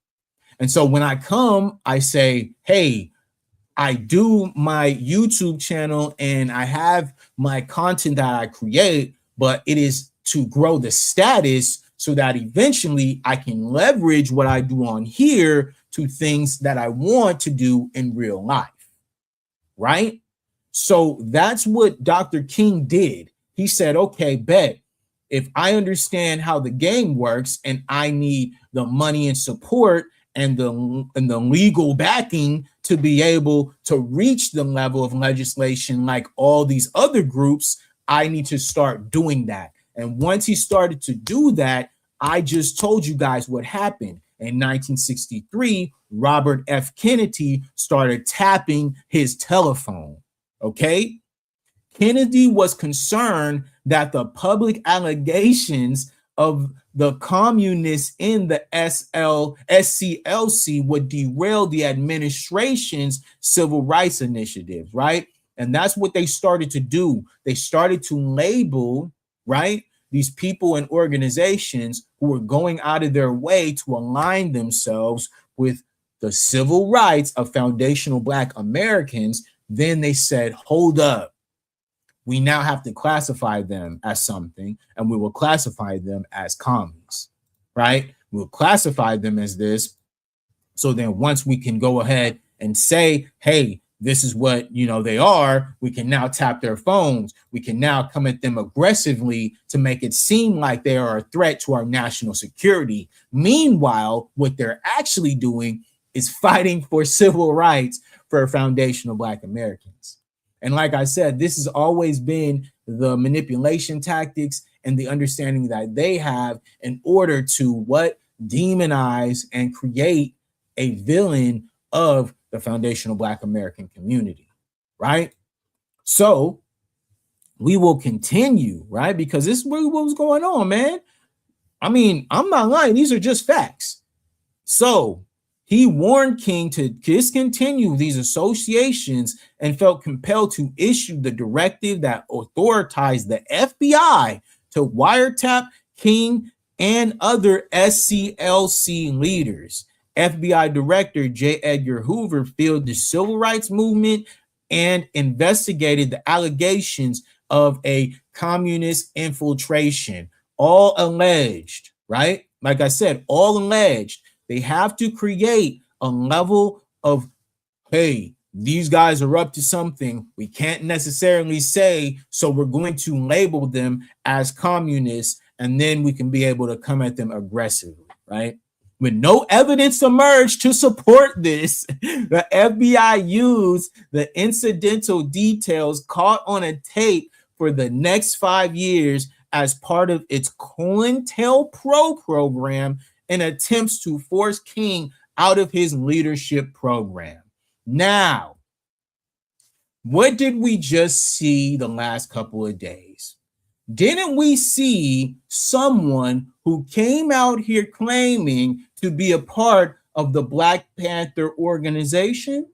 And so when I come, I say, hey, I do my YouTube channel and I have my content that I create, but it is to grow the status so that eventually I can leverage what I do on here to things that I want to do in real life, right? So that's what Dr. King did. He said, okay, bet. If I understand how the game works and I need the money and support and the legal backing to be able to reach the level of legislation like all these other groups, I need to start doing that. And once he started to do that, I just told you guys what happened. In 1963, Robert F. Kennedy started tapping his telephone, okay? Kennedy was concerned that the public allegations of the communists in the SCLC would derail the administration's civil rights initiative, right? And that's what they started to do. They started to label, right, these people and organizations who were going out of their way to align themselves with the civil rights of foundational Black Americans. Then they said, hold up. We now have to classify them as something, and we will classify them as commies, right? We'll classify them as this. So then once we can go ahead and say, hey, this is what, you know, they are, we can now tap their phones. We can now come at them aggressively to make it seem like they are a threat to our national security. Meanwhile, what they're actually doing is fighting for civil rights for foundational Black Americans. And like I said, this has always been the manipulation tactics and the understanding that they have in order to what? Demonize and create a villain of the foundational Black American community, right? So we will continue, right? Because this is really what was going on, man. I mean, I'm not lying. These are just facts. So he warned King to discontinue these associations and felt compelled to issue the directive that authorized the FBI to wiretap King and other SCLC leaders. FBI Director J. Edgar Hoover fielded the civil rights movement and investigated the allegations of a communist infiltration, all alleged, right? Like I said, all alleged. They have to create a level of, hey, these guys are up to something. We can't necessarily say, so we're going to label them as communists, and then we can be able to come at them aggressively, right? When no evidence emerged to support this, the FBI used the incidental details caught on a tape for the next 5 years as part of its COINTELPRO program in attempts to force King out of his leadership program. Now, what did we just see the last couple of days? Didn't we see someone who came out here claiming to be a part of the Black Panther organization?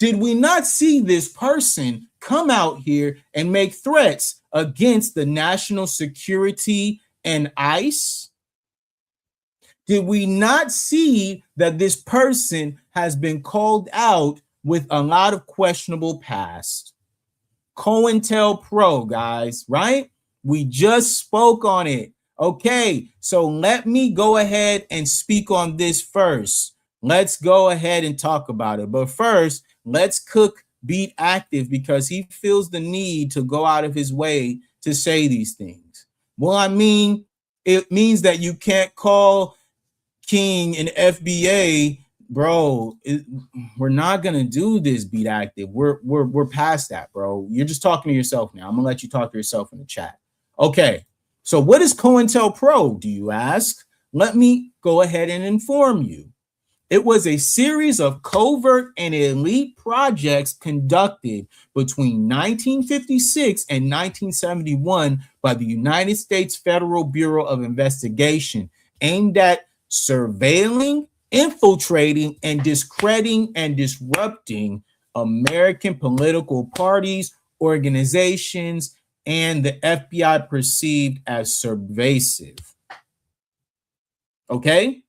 Did we not see this person come out here and make threats against the national security and ICE? Did we not see that this person has been called out with a lot of questionable past? COINTELPRO, guys, right? We just spoke on it. Okay, so let me go ahead and speak on this first. Let's go ahead and talk about it. But first, let's cook Beat Active because he feels the need to go out of his way to say these things. Well, I mean, it means that you can't call King and FBA, bro. We're not gonna do this. Beat Active. We're past that, bro. You're just talking to yourself now. I'm gonna let you talk to yourself in the chat. Okay. So what is COINTELPRO? Do you ask? Let me go ahead and inform you. It was a series of covert and elite projects conducted between 1956 and 1971 by the United States Federal Bureau of Investigation, aimed at surveilling, infiltrating, and discrediting and disrupting American political parties, organizations, and the FBI perceived as subversive. Okay?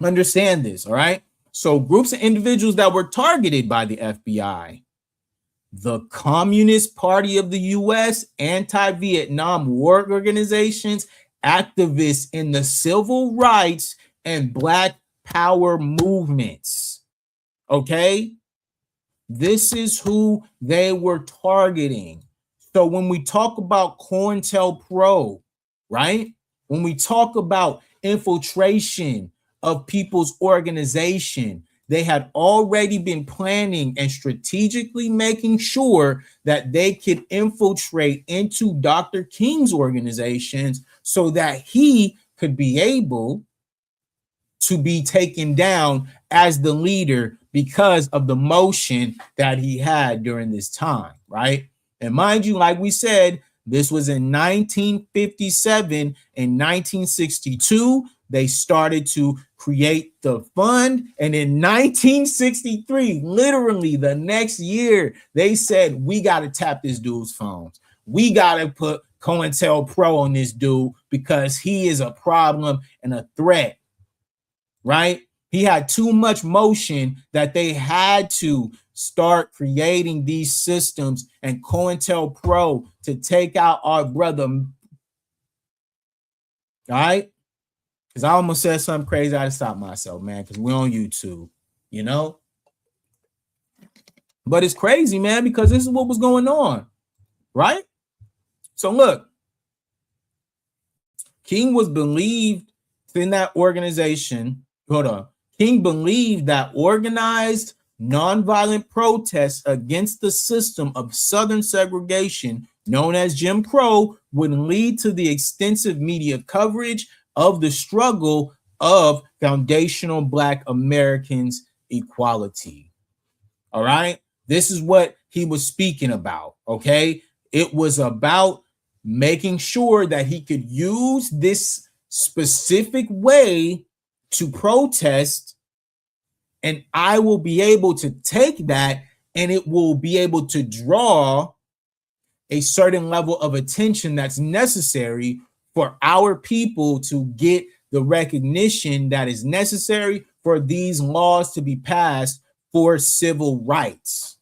Understand this, all right? So groups of individuals that were targeted by the FBI: the Communist Party of the U.S., anti-Vietnam War organizations, activists in the civil rights and Black Power movements. Okay? This is who they were targeting. So when we talk about COINTELPRO, right? When we talk about infiltration of people's organization, they had already been planning and strategically making sure that they could infiltrate into Dr. King's organizations so that he could be able to be taken down as the leader because of the motion that he had during this time, right? And mind you, like we said, this was in 1957 and 1962. They started to create the fund. And in 1963, literally the next year, they said, we got to tap this dude's phones. We got to put COINTELPRO on this dude because he is a problem and a threat, right? He had too much motion that they had to start creating these systems and COINTELPRO to take out our brother. All right? Because I almost said something crazy. I had to stop myself, man, because we're on YouTube, you know? But it's crazy, man, because this is what was going on, right? So look, King was believed in that organization. Hold on. King believed that organized nonviolent protests against the system of Southern segregation, known as Jim Crow, would lead to the extensive media coverage of the struggle of foundational Black Americans equality. All right. This is what he was speaking about. Okay. It was about making sure that he could use this specific way to protest, and I will be able to take that and it will be able to draw a certain level of attention that's necessary for our people to get the recognition that is necessary for these laws to be passed for civil rights.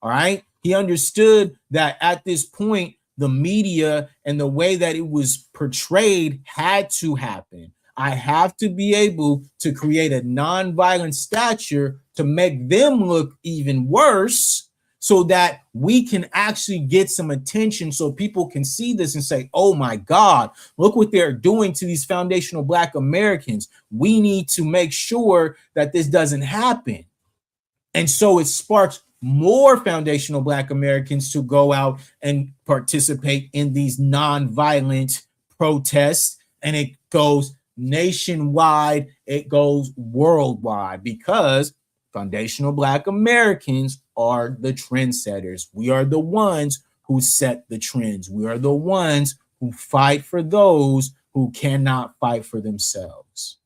All right. He understood that at this point, the media and the way that it was portrayed had to happen. I have to be able to create a nonviolent stature to make them look even worse so that we can actually get some attention so people can see this and say, oh my God, look what they're doing to these foundational Black Americans. We need to make sure that this doesn't happen. And so it sparks more foundational Black Americans to go out and participate in these nonviolent protests. And it goes nationwide, it goes worldwide, because foundational Black Americans are the trendsetters. We are the ones who set the trends. We are the ones who fight for those who cannot fight for themselves.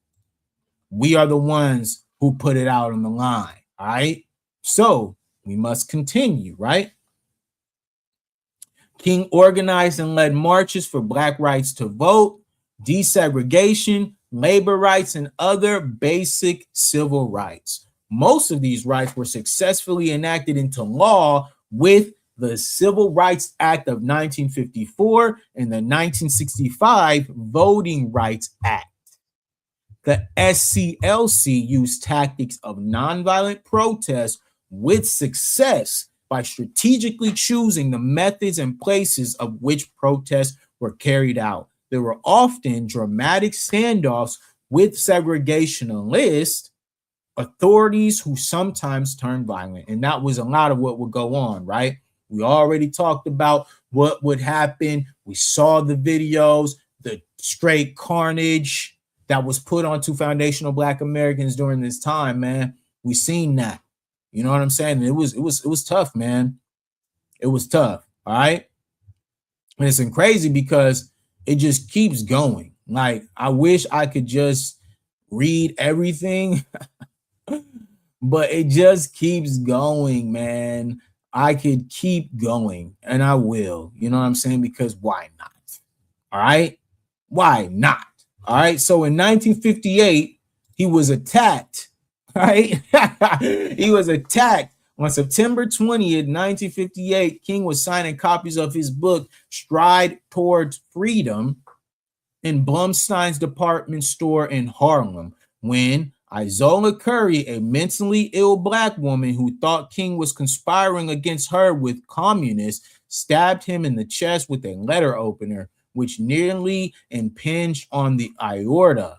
We are the ones who put it out on the line. All right. So we must continue, right? King organized and led marches for Black rights to vote, desegregation, labor rights, and other basic civil rights. Most of these rights were successfully enacted into law with the Civil Rights Act of 1954 and the 1965 Voting Rights Act. The SCLC used tactics of nonviolent protest with success by strategically choosing the methods and places of which protests were carried out. There were often dramatic standoffs with segregationist authorities who sometimes turned violent. And that was a lot of what would go on, right? We already talked about what would happen. We saw the videos, the straight carnage that was put onto Foundational Black Americans during this time, man. We seen that. You know what I'm saying? It was tough, man. It was tough. All right. And it's crazy because it just keeps going. Like, I wish I could just read everything, but it just keeps going, man. I could keep going, and I will. You know what I'm saying? Because why not? All right. Why not? All right. So in 1958, he was attacked. Right. He was attacked on September 20th, 1958. King was signing copies of his book, Stride Towards Freedom, in Blumstein's department store in Harlem when Isola Curry, a mentally ill Black woman who thought King was conspiring against her with communists, stabbed him in the chest with a letter opener, which nearly impinged on the aorta.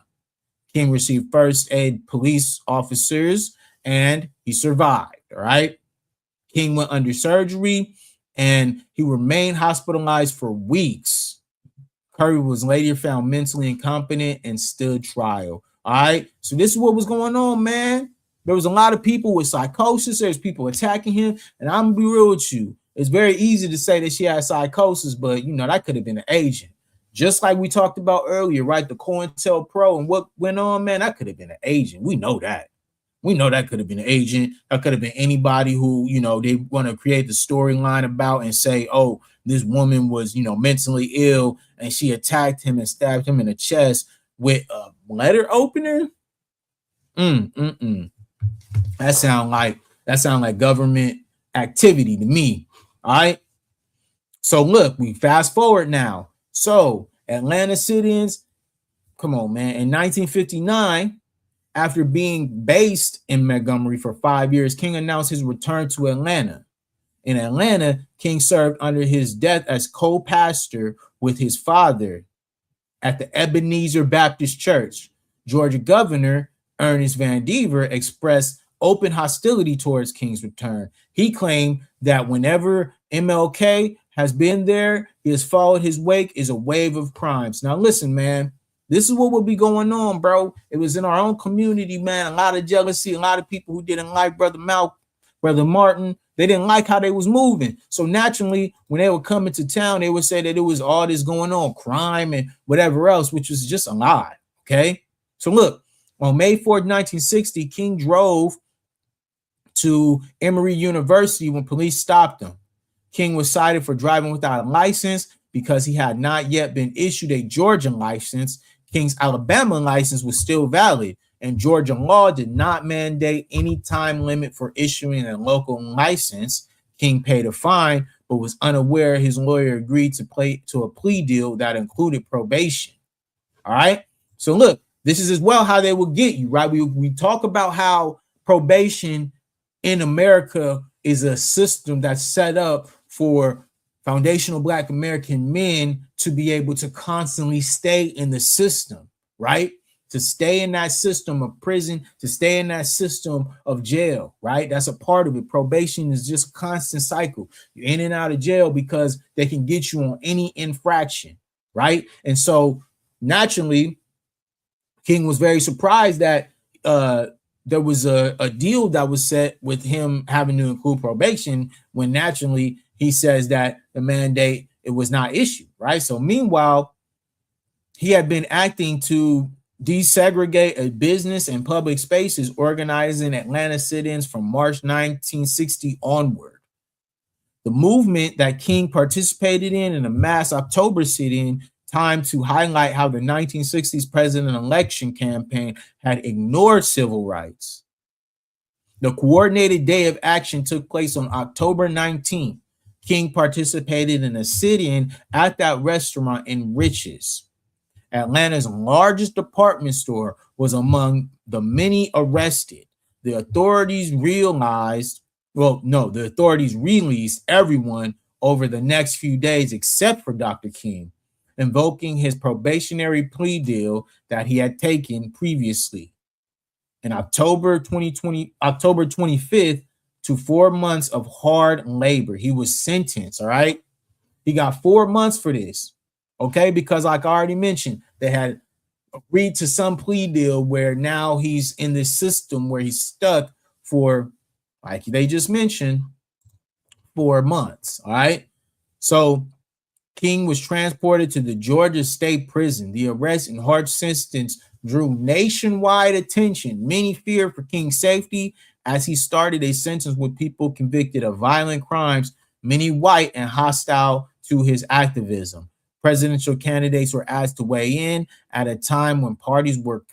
King received first aid police officers and he survived. All right. King went under surgery and he remained hospitalized for weeks. Curry was later found mentally incompetent and stood trial. All right. So this is what was going on, man. There was a lot of people with psychosis. There's people attacking him. And I'm gonna be real with you. It's very easy to say that she had psychosis, but you know, that could have been an agent. Just like we talked about earlier, right? The COINTELPRO and what went on, man, that could have been an agent. We know that. We know that could have been an agent. That could have been anybody who, you know, they want to create the storyline about and say, oh, this woman was, you know, mentally ill and she attacked him and stabbed him in the chest with a letter opener. That sound like government activity to me. All right. So look, we fast forward now. So Atlanta sit-ins, come on, man. In 1959, after being based in Montgomery for 5 years, King announced his return to Atlanta. In Atlanta, King served under his death as co-pastor with his father at the Ebenezer Baptist Church. Georgia Governor Ernest Van Dever expressed open hostility towards King's return. He claimed that whenever MLK has been there, he has followed his wake is a wave of crimes. Now listen, man, this is what will be going on, bro. It was in our own community, man. A lot of jealousy, a lot of people who didn't like Brother Martin. They didn't like how they was moving. So naturally, when they would come into town, they would say that it was all this going on, crime and whatever else, which was just a lie. Okay. So look, on May 4th, 1960, King drove to Emory University when police stopped him. King was cited for driving without a license because he had not yet been issued a Georgian license. King's Alabama license was still valid, and Georgia law did not mandate any time limit for issuing a local license. King paid a fine, but was unaware his lawyer agreed to a plea deal that included probation. All right. So look, this is as well how they will get you, right? We talk about how probation in America is a system that's set up for foundational Black American men to be able to constantly stay in the system, right? To stay in that system of prison, to stay in that system of jail, right? That's a part of it. Probation is just a constant cycle. You're in and out of jail because they can get you on any infraction, right? And so naturally, King was very surprised that there was a deal that was set with him having to include probation when naturally he says that the mandate, it was not issued, right? So meanwhile, he had been acting to desegregate a business and public spaces, organizing Atlanta sit-ins from March 1960 onward. The movement that King participated in a mass October sit-in time to highlight how the 1960s president election campaign had ignored civil rights. The coordinated day of action took place on October 19th. King participated in a sit-in at that restaurant in Riches. Atlanta's largest department store was among the many arrested. The authorities released everyone over the next few days except for Dr. King, invoking his probationary plea deal that he had taken previously. In October 25th, to 4 months of hard labor. He was sentenced, all right? He got 4 months for this, okay? Because like I already mentioned, they had agreed to some plea deal where now he's in this system where he's stuck for, like they just mentioned, 4 months, all right? So King was transported to the Georgia State Prison. The arrest and harsh sentence drew nationwide attention. Many feared for King's safety as he started a sentence with people convicted of violent crimes, many white and hostile to his activism. Presidential candidates were asked to weigh in at a time when parties were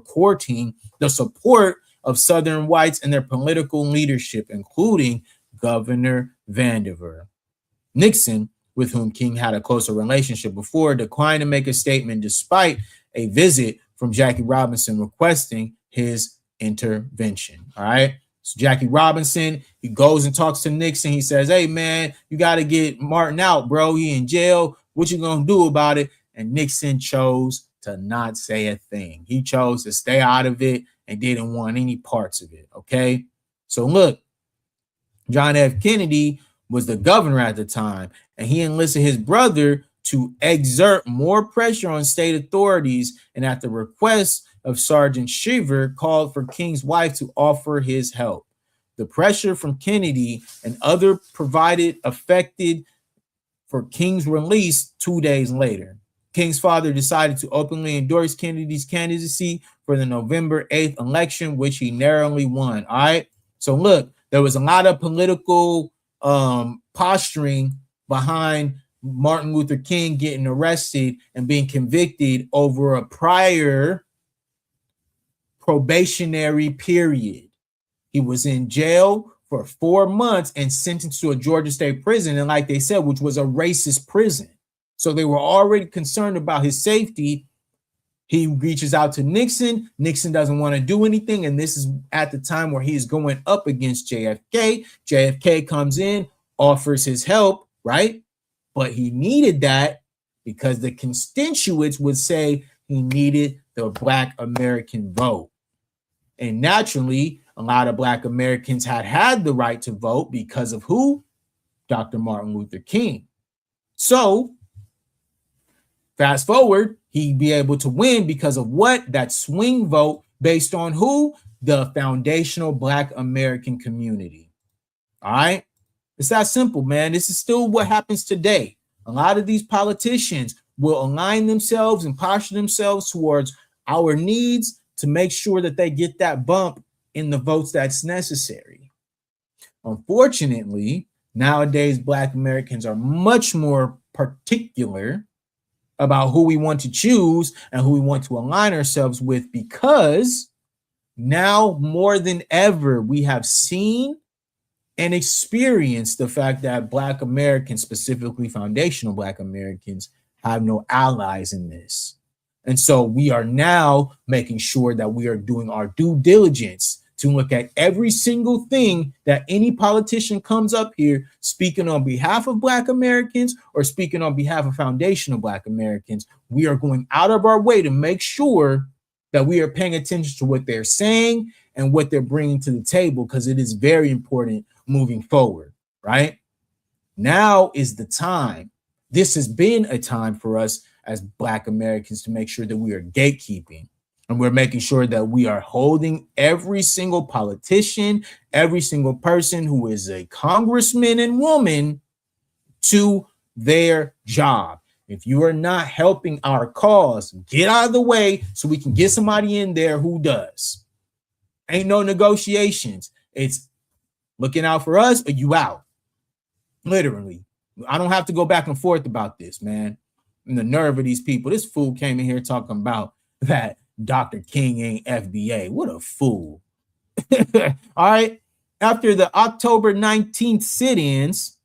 courting the support of Southern whites and their political leadership, including Governor Vandiver. Nixon, with whom King had a closer relationship before, declined to make a statement despite a visit from Jackie Robinson requesting his intervention. All right. So Jackie Robinson, he goes and talks to Nixon. He says, hey, man, you got to get Martin out, bro. He in jail. What you going to do about it? And Nixon chose to not say a thing. He chose to stay out of it and didn't want any parts of it. Okay. So look, John F. Kennedy was the governor at the time, and he enlisted his brother to exert more pressure on state authorities, and at the request of Sergeant Shiver, called for King's wife to offer his help. The pressure from Kennedy and other provided effected for King's release 2 days later. King's father decided to openly endorse Kennedy's candidacy for the November 8th election, which he narrowly won. All right. So look, there was a lot of political posturing behind Martin Luther King getting arrested and being convicted over a prior probationary period. He was in jail for 4 months and sentenced to a Georgia State prison, and like they said, which was a racist prison. So they were already concerned about his safety. He reaches out to Nixon. Nixon doesn't want to do anything, and this is at the time where he is going up against JFK. JFK comes in, offers his help, right? But he needed that because the constituents would say he needed the Black American vote. And naturally, a lot of Black Americans had the right to vote because of who? Dr. Martin Luther King. So, fast forward, he'd be able to win because of what? That swing vote based on who? The foundational Black American community. All right? It's that simple, man. This is still what happens today. A lot of these politicians will align themselves and posture themselves towards our needs to make sure that they get that bump in the votes that's necessary. Unfortunately, nowadays, Black Americans are much more particular about who we want to choose and who we want to align ourselves with, because now more than ever, we have seen and experienced the fact that Black Americans, specifically foundational Black Americans, have no allies in this. And so we are now making sure that we are doing our due diligence to look at every single thing that any politician comes up here speaking on behalf of Black Americans or speaking on behalf of foundational Black Americans. We are going out of our way to make sure that we are paying attention to what they're saying and what they're bringing to the table, because it is very important moving forward, right? Now is the time. This has been a time for us as Black Americans to make sure that we are gatekeeping, and we're making sure that we are holding every single politician, every single person who is a congressman and woman to their job. If you are not helping our cause, get out of the way so we can get somebody in there who does. Ain't no negotiations. It's looking out for us or you out. Literally. I don't have to go back and forth about this, man. And the nerve of these people. This fool came in here talking about that Dr. King ain't FBA. What a fool. All right. After the October 19th sit-ins,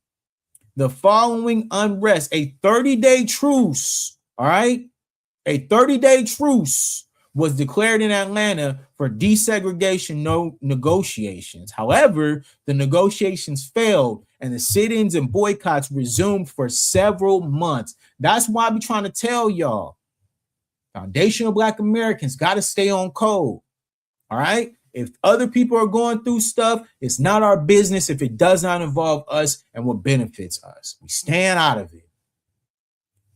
the following unrest, a 30-day truce, all right? A 30-day truce was declared in Atlanta for desegregation negotiations. However, the negotiations failed and the sit-ins and boycotts resumed for several months. That's why I be trying to tell y'all, Foundational Black Americans got to stay on code, all right? If other people are going through stuff, it's not our business if it does not involve us and what benefits us. We stand out of it.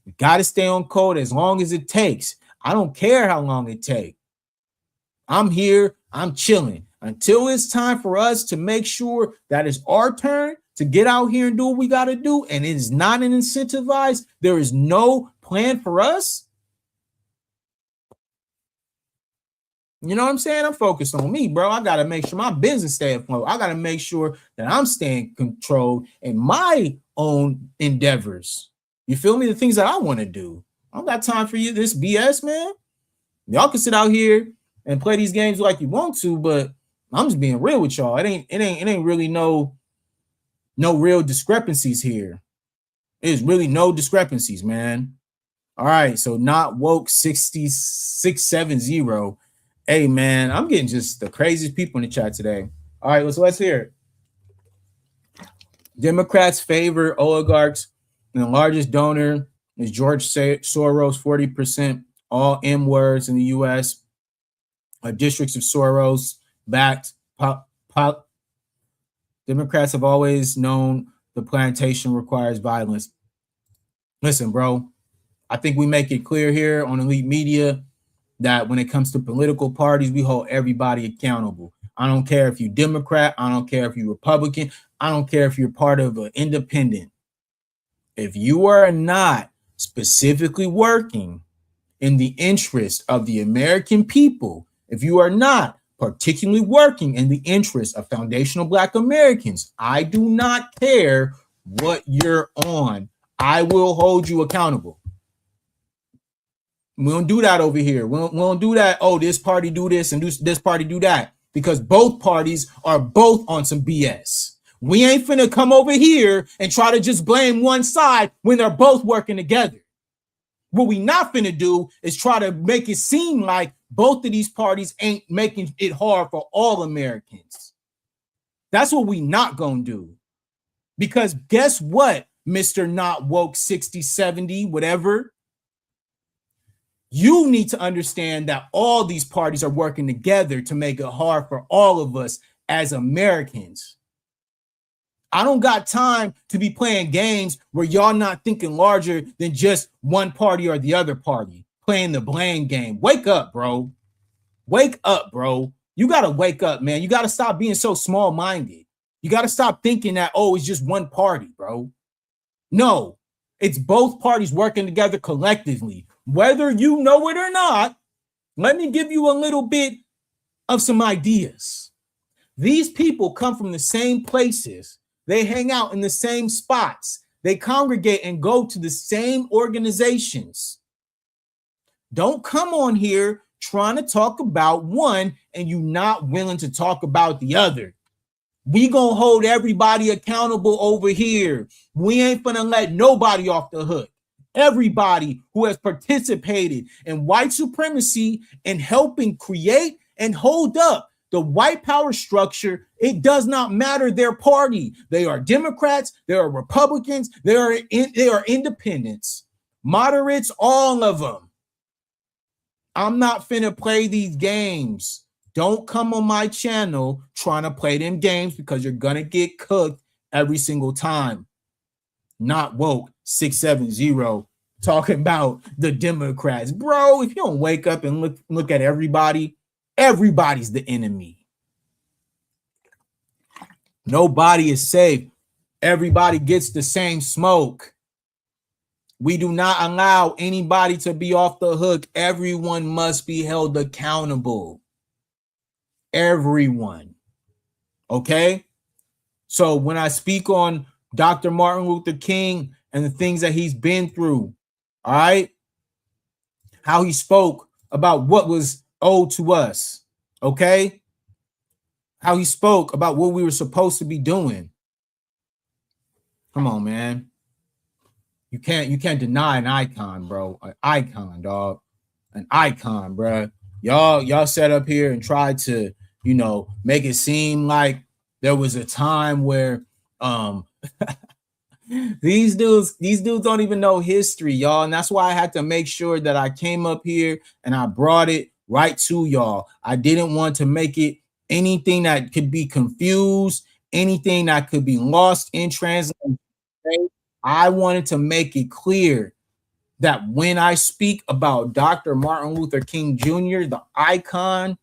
We got to stay on code as long as it takes. I don't care how long it takes. I'm here. I'm chilling until it's time for us to make sure that it's our turn to get out here and do what we got to do. And it is not an incentivized. There is no plan for us. You know what I'm saying? I'm focused on me, bro. I got to make sure my business stay afloat. I got to make sure that I'm staying controlled in my own endeavors. You feel me? The things that I want to do. I don't got time for you, this BS, man. Y'all can sit out here and play these games like you want to, but I'm just being real with y'all. It ain't really no real discrepancies here. There's really no discrepancies, man. All right, so not woke 6670. Hey, man, I'm getting just the craziest people in the chat today. All right, so let's hear it. Democrats favor oligarchs, and the largest donor is George Soros, 40%, all M words in the U.S. Districts of Soros backed. Democrats have always known the plantation requires violence. Listen, bro, I think we make it clear here on Elite Media that when it comes to political parties, we hold everybody accountable. I don't care if you're Democrat. I don't care if you're Republican. I don't care if you're part of an independent. If you are not specifically working in the interest of the American people, if you are not particularly working in the interest of foundational Black Americans, I do not care what you're on. I will hold you accountable. We don't do that over here. We don't do that. Oh, this party do this and this party do that, because both parties are both on some BS. We ain't finna come over here and try to just blame one side when they're both working together. What we not finna do is try to make it seem like both of these parties ain't making it hard for all Americans. That's what we not gonna do. Because guess what, Mr. Not Woke 6070, whatever? You need to understand that all these parties are working together to make it hard for all of us as Americans. I don't got time to be playing games where y'all not thinking larger than just one party or the other party, playing the blame game. Wake up, bro. Wake up, bro. You got to wake up, man. You got to stop being so small-minded. You got to stop thinking that, oh, it's just one party, bro. No, it's both parties working together collectively. Whether you know it or not, let me give you a little bit of some ideas. These people come from the same places. They hang out in the same spots. They congregate and go to the same organizations. Don't come on here trying to talk about one and you not willing to talk about the other. We gonna hold everybody accountable over here. We ain't gonna let nobody off the hook. Everybody who has participated in white supremacy and helping create and hold up the white power structure, it does not matter their party. They are Democrats, they are Republicans, they are independents, moderates, all of them. I'm not finna play these games. Don't come on my channel trying to play them games, because you're gonna get cooked every single time. Not woke 670 talking about the Democrats. Bro, if you don't wake up and look at everybody, everybody's the enemy. Nobody is safe. Everybody gets the same smoke. We do not allow anybody to be off the hook. Everyone must be held accountable. Everyone. Okay? So when I speak on Dr. Martin Luther King and the things that he's been through, All right. How he spoke about what was owed to us. Okay. How he spoke about what we were supposed to be doing. Come on, man. You can't deny an icon, bro. An icon, dog. An icon, bro. Y'all sat up here and tried to, make it seem like there was a time where these dudes don't even know history, y'all. And that's why I had to make sure that I came up here and I brought it right to y'all. I didn't want to make it anything that could be confused, anything that could be lost in translation. I wanted to make it clear that when I speak about Dr. Martin Luther King Jr., the icon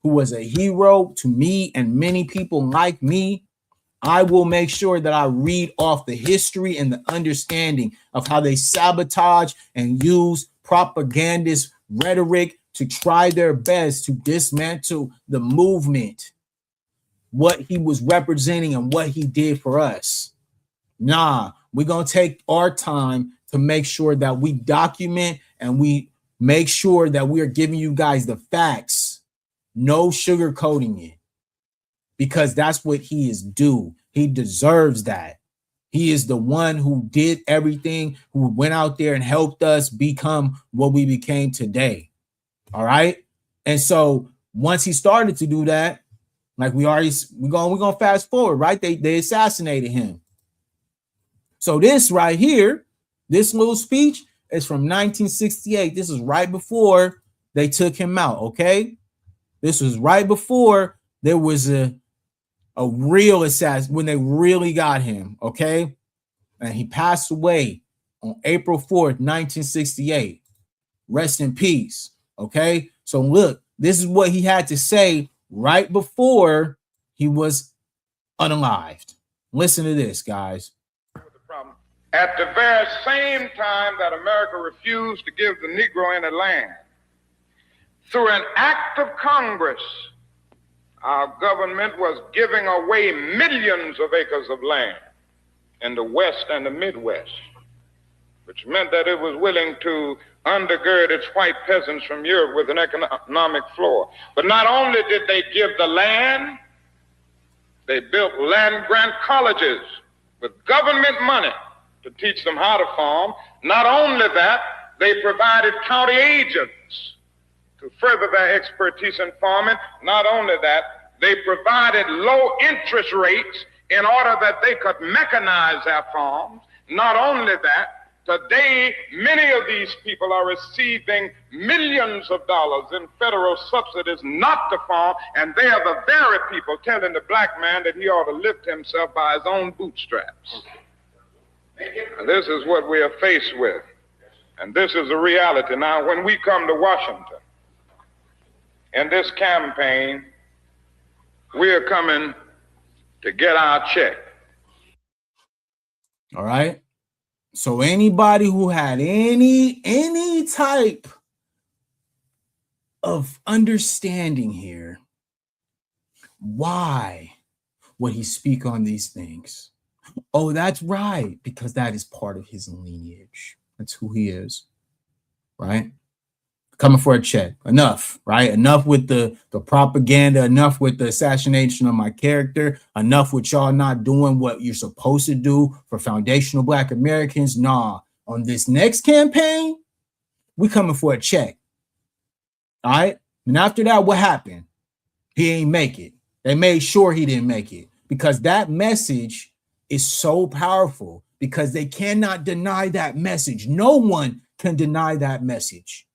who was a hero to me and many people like me, I will make sure that I read off the history and the understanding of how they sabotage and use propagandist rhetoric to try their best to dismantle the movement, what he was representing and what he did for us. Nah, we're going to take our time to make sure that we document and we make sure that we are giving you guys the facts, no sugarcoating it, because that's what he is due. He deserves that. He is the one who did everything, who went out there and helped us become what we became today. All right. And so once he started to do that, like we're gonna fast forward, right? They assassinated him. So this right here, this little speech is from 1968. This is right before they took him out. Okay. This was right before there was a real assassin, when they really got him. Okay. And he passed away on April 4th, 1968. Rest in peace. Okay. So look, this is what he had to say right before he was unalived. Listen to this, guys. At the very same time that America refused to give the Negro any land, through an act of Congress, our government was giving away millions of acres of land in the West and the Midwest, which meant that it was willing to undergird its white peasants from Europe with an economic floor. But not only did they give the land, they built land grant colleges with government money to teach them how to farm. Not only that, they provided county agents to further their expertise in farming. Not only that, they provided low interest rates in order that they could mechanize their farms. Not only that, today, many of these people are receiving millions of dollars in federal subsidies not to farm, and they are the very people telling the black man that he ought to lift himself by his own bootstraps. And this is what we are faced with, and this is a reality. Now, when we come to Washington, in this campaign, we are coming to get our check. All right. So anybody who had any type of understanding here, why would he speak on these things? Oh, that's right, because that is part of his lineage. That's who he is, right? Coming for a check. Enough, right? Enough with the propaganda. Enough with the assassination of my character. Enough with y'all not doing what you're supposed to do for foundational Black Americans. Nah, on this next campaign, we coming for a check. All right? And after that, what happened? He ain't make it. They made sure he didn't make it, because that message is so powerful, because they cannot deny that message. No one can deny that message,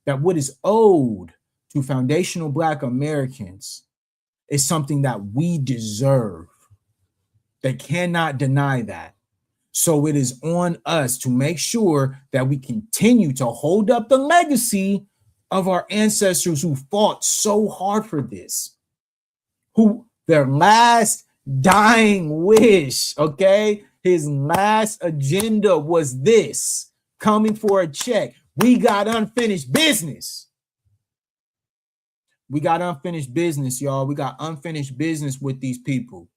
that what is owed to foundational Black Americans is something that we deserve. They cannot deny that. So it is on us to make sure that we continue to hold up the legacy of our ancestors who fought so hard for this, who their last dying wish, okay, his last agenda was this: coming for a check. We got unfinished business. We got unfinished business, y'all. We got unfinished business with these people.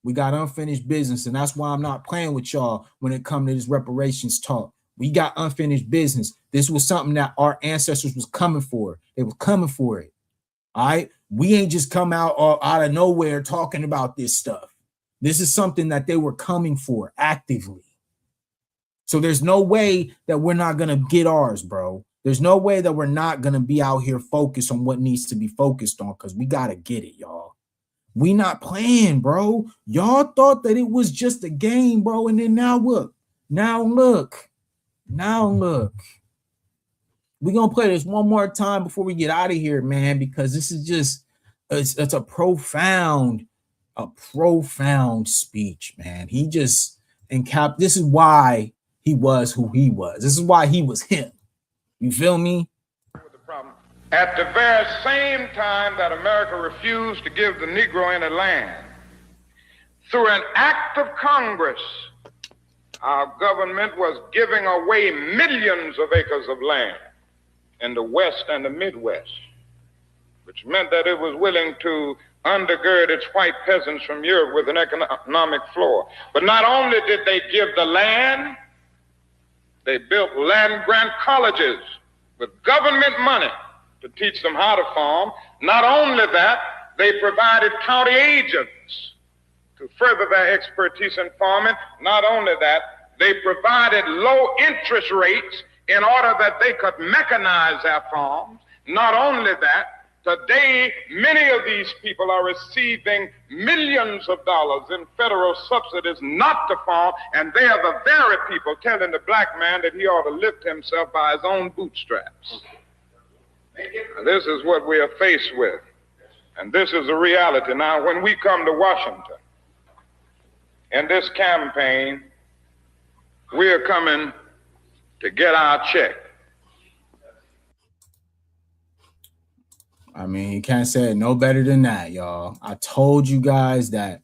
We got unfinished business, and that's why I'm not playing with y'all when it comes to this reparations talk. We got unfinished business. This was something that our ancestors was coming for. They were coming for it. All right. We ain't just come out of nowhere talking about this stuff. This is something that they were coming for actively. So there's no way that we're not going to get ours, bro. There's no way that we're not going to be out here focused on what needs to be focused on, because we got to get it, y'all. We not playing, bro. Y'all thought that it was just a game, bro. And then now look. Now look. Now look. We're going to play this one more time before we get out of here, man, because this is just, it's a profound speech, man. He just, this is why he was who he was. This is why he was him. You feel me? At the very same time that America refused to give the Negro any land, through an act of Congress, our government was giving away millions of acres of land in the West and the Midwest, which meant that it was willing to undergird its white peasants from Europe with an economic floor. But not only did they give the land, they built land-grant colleges with government money to teach them how to farm. Not only that, they provided county agents to further their expertise in farming. Not only that, they provided low interest rates in order that they could mechanize their farms. Not only that, today, many of these people are receiving millions of dollars in federal subsidies not to farm, and they are the very people telling the black man that he ought to lift himself by his own bootstraps. And this is what we are faced with, and this is the reality. Now, when we come to Washington in this campaign, we are coming to get our check. I mean, you can't say it no better than that, y'all. I told you guys that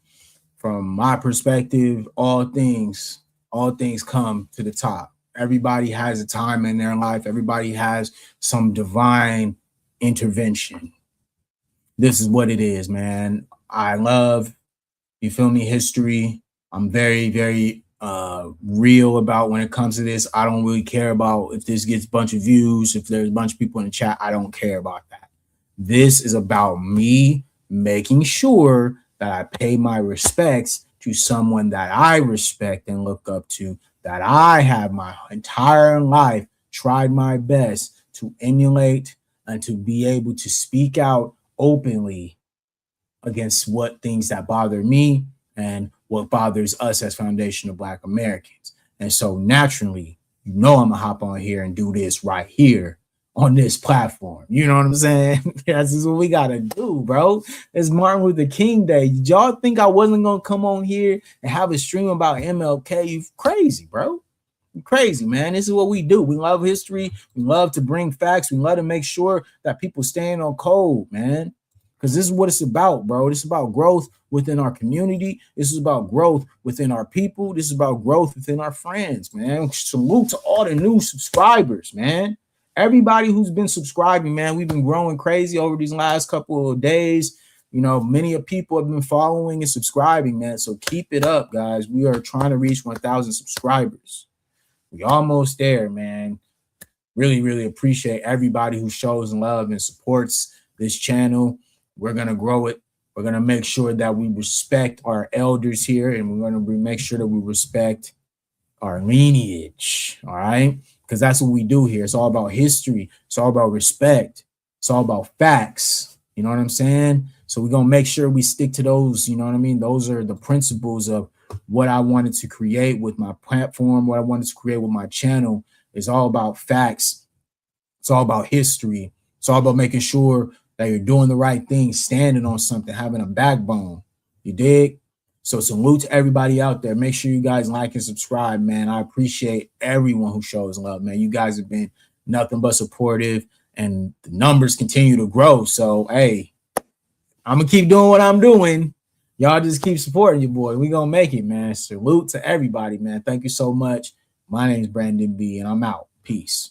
from my perspective, all things come to the top. Everybody has a time in their life. Everybody has some divine intervention. This is what it is, man. I love, you feel me, history. I'm very, very real about when it comes to this. I don't really care about if this gets a bunch of views, if there's a bunch of people in the chat. I don't care about that. This is about me making sure that I pay my respects to someone that I respect and look up to, that I have my entire life tried my best to emulate and to be able to speak out openly against what things that bother me and what bothers us as foundational Black Americans. And so naturally, you know, I'm gonna hop on here and do this right here on this platform. You know what I'm saying? This is what we gotta do, bro. It's Martin Luther King Day. Did y'all think I wasn't gonna come on here and have a stream about MLK? You crazy, bro. You crazy, man. This is what we do. We love history. We love to bring facts. We love to make sure that people stand on code, man. Because this is what it's about, bro. This is about growth within our community. This is about growth within our people. This is about growth within our friends, man. Salute to all the new subscribers, man. Everybody who's been subscribing, man, we've been growing crazy over these last couple of days. You know, many of people have been following and subscribing, man. So keep it up, guys. We are trying to reach 1,000 subscribers. We almost there, man. Really, really appreciate everybody who shows love and supports this channel. We're going to grow it. We're going to make sure that we respect our elders here, and we're going to make sure that we respect our lineage, all right? Because that's what we do here. It's all about history. It's all about respect. It's all about facts. You know what I'm saying? So we're going to make sure we stick to those, you know what I mean? Those are the principles of what I wanted to create with my platform, what I wanted to create with my channel. It's all about facts. It's all about history. It's all about making sure that you're doing the right thing, standing on something, having a backbone. You dig? So salute to everybody out there. Make sure you guys like and subscribe, man. I appreciate everyone who shows love, man. You guys have been nothing but supportive, and the numbers continue to grow. So, hey, I'm going to keep doing what I'm doing. Y'all just keep supporting your boy. We're going to make it, man. Salute to everybody, man. Thank you so much. My name is Brandon B, and I'm out. Peace.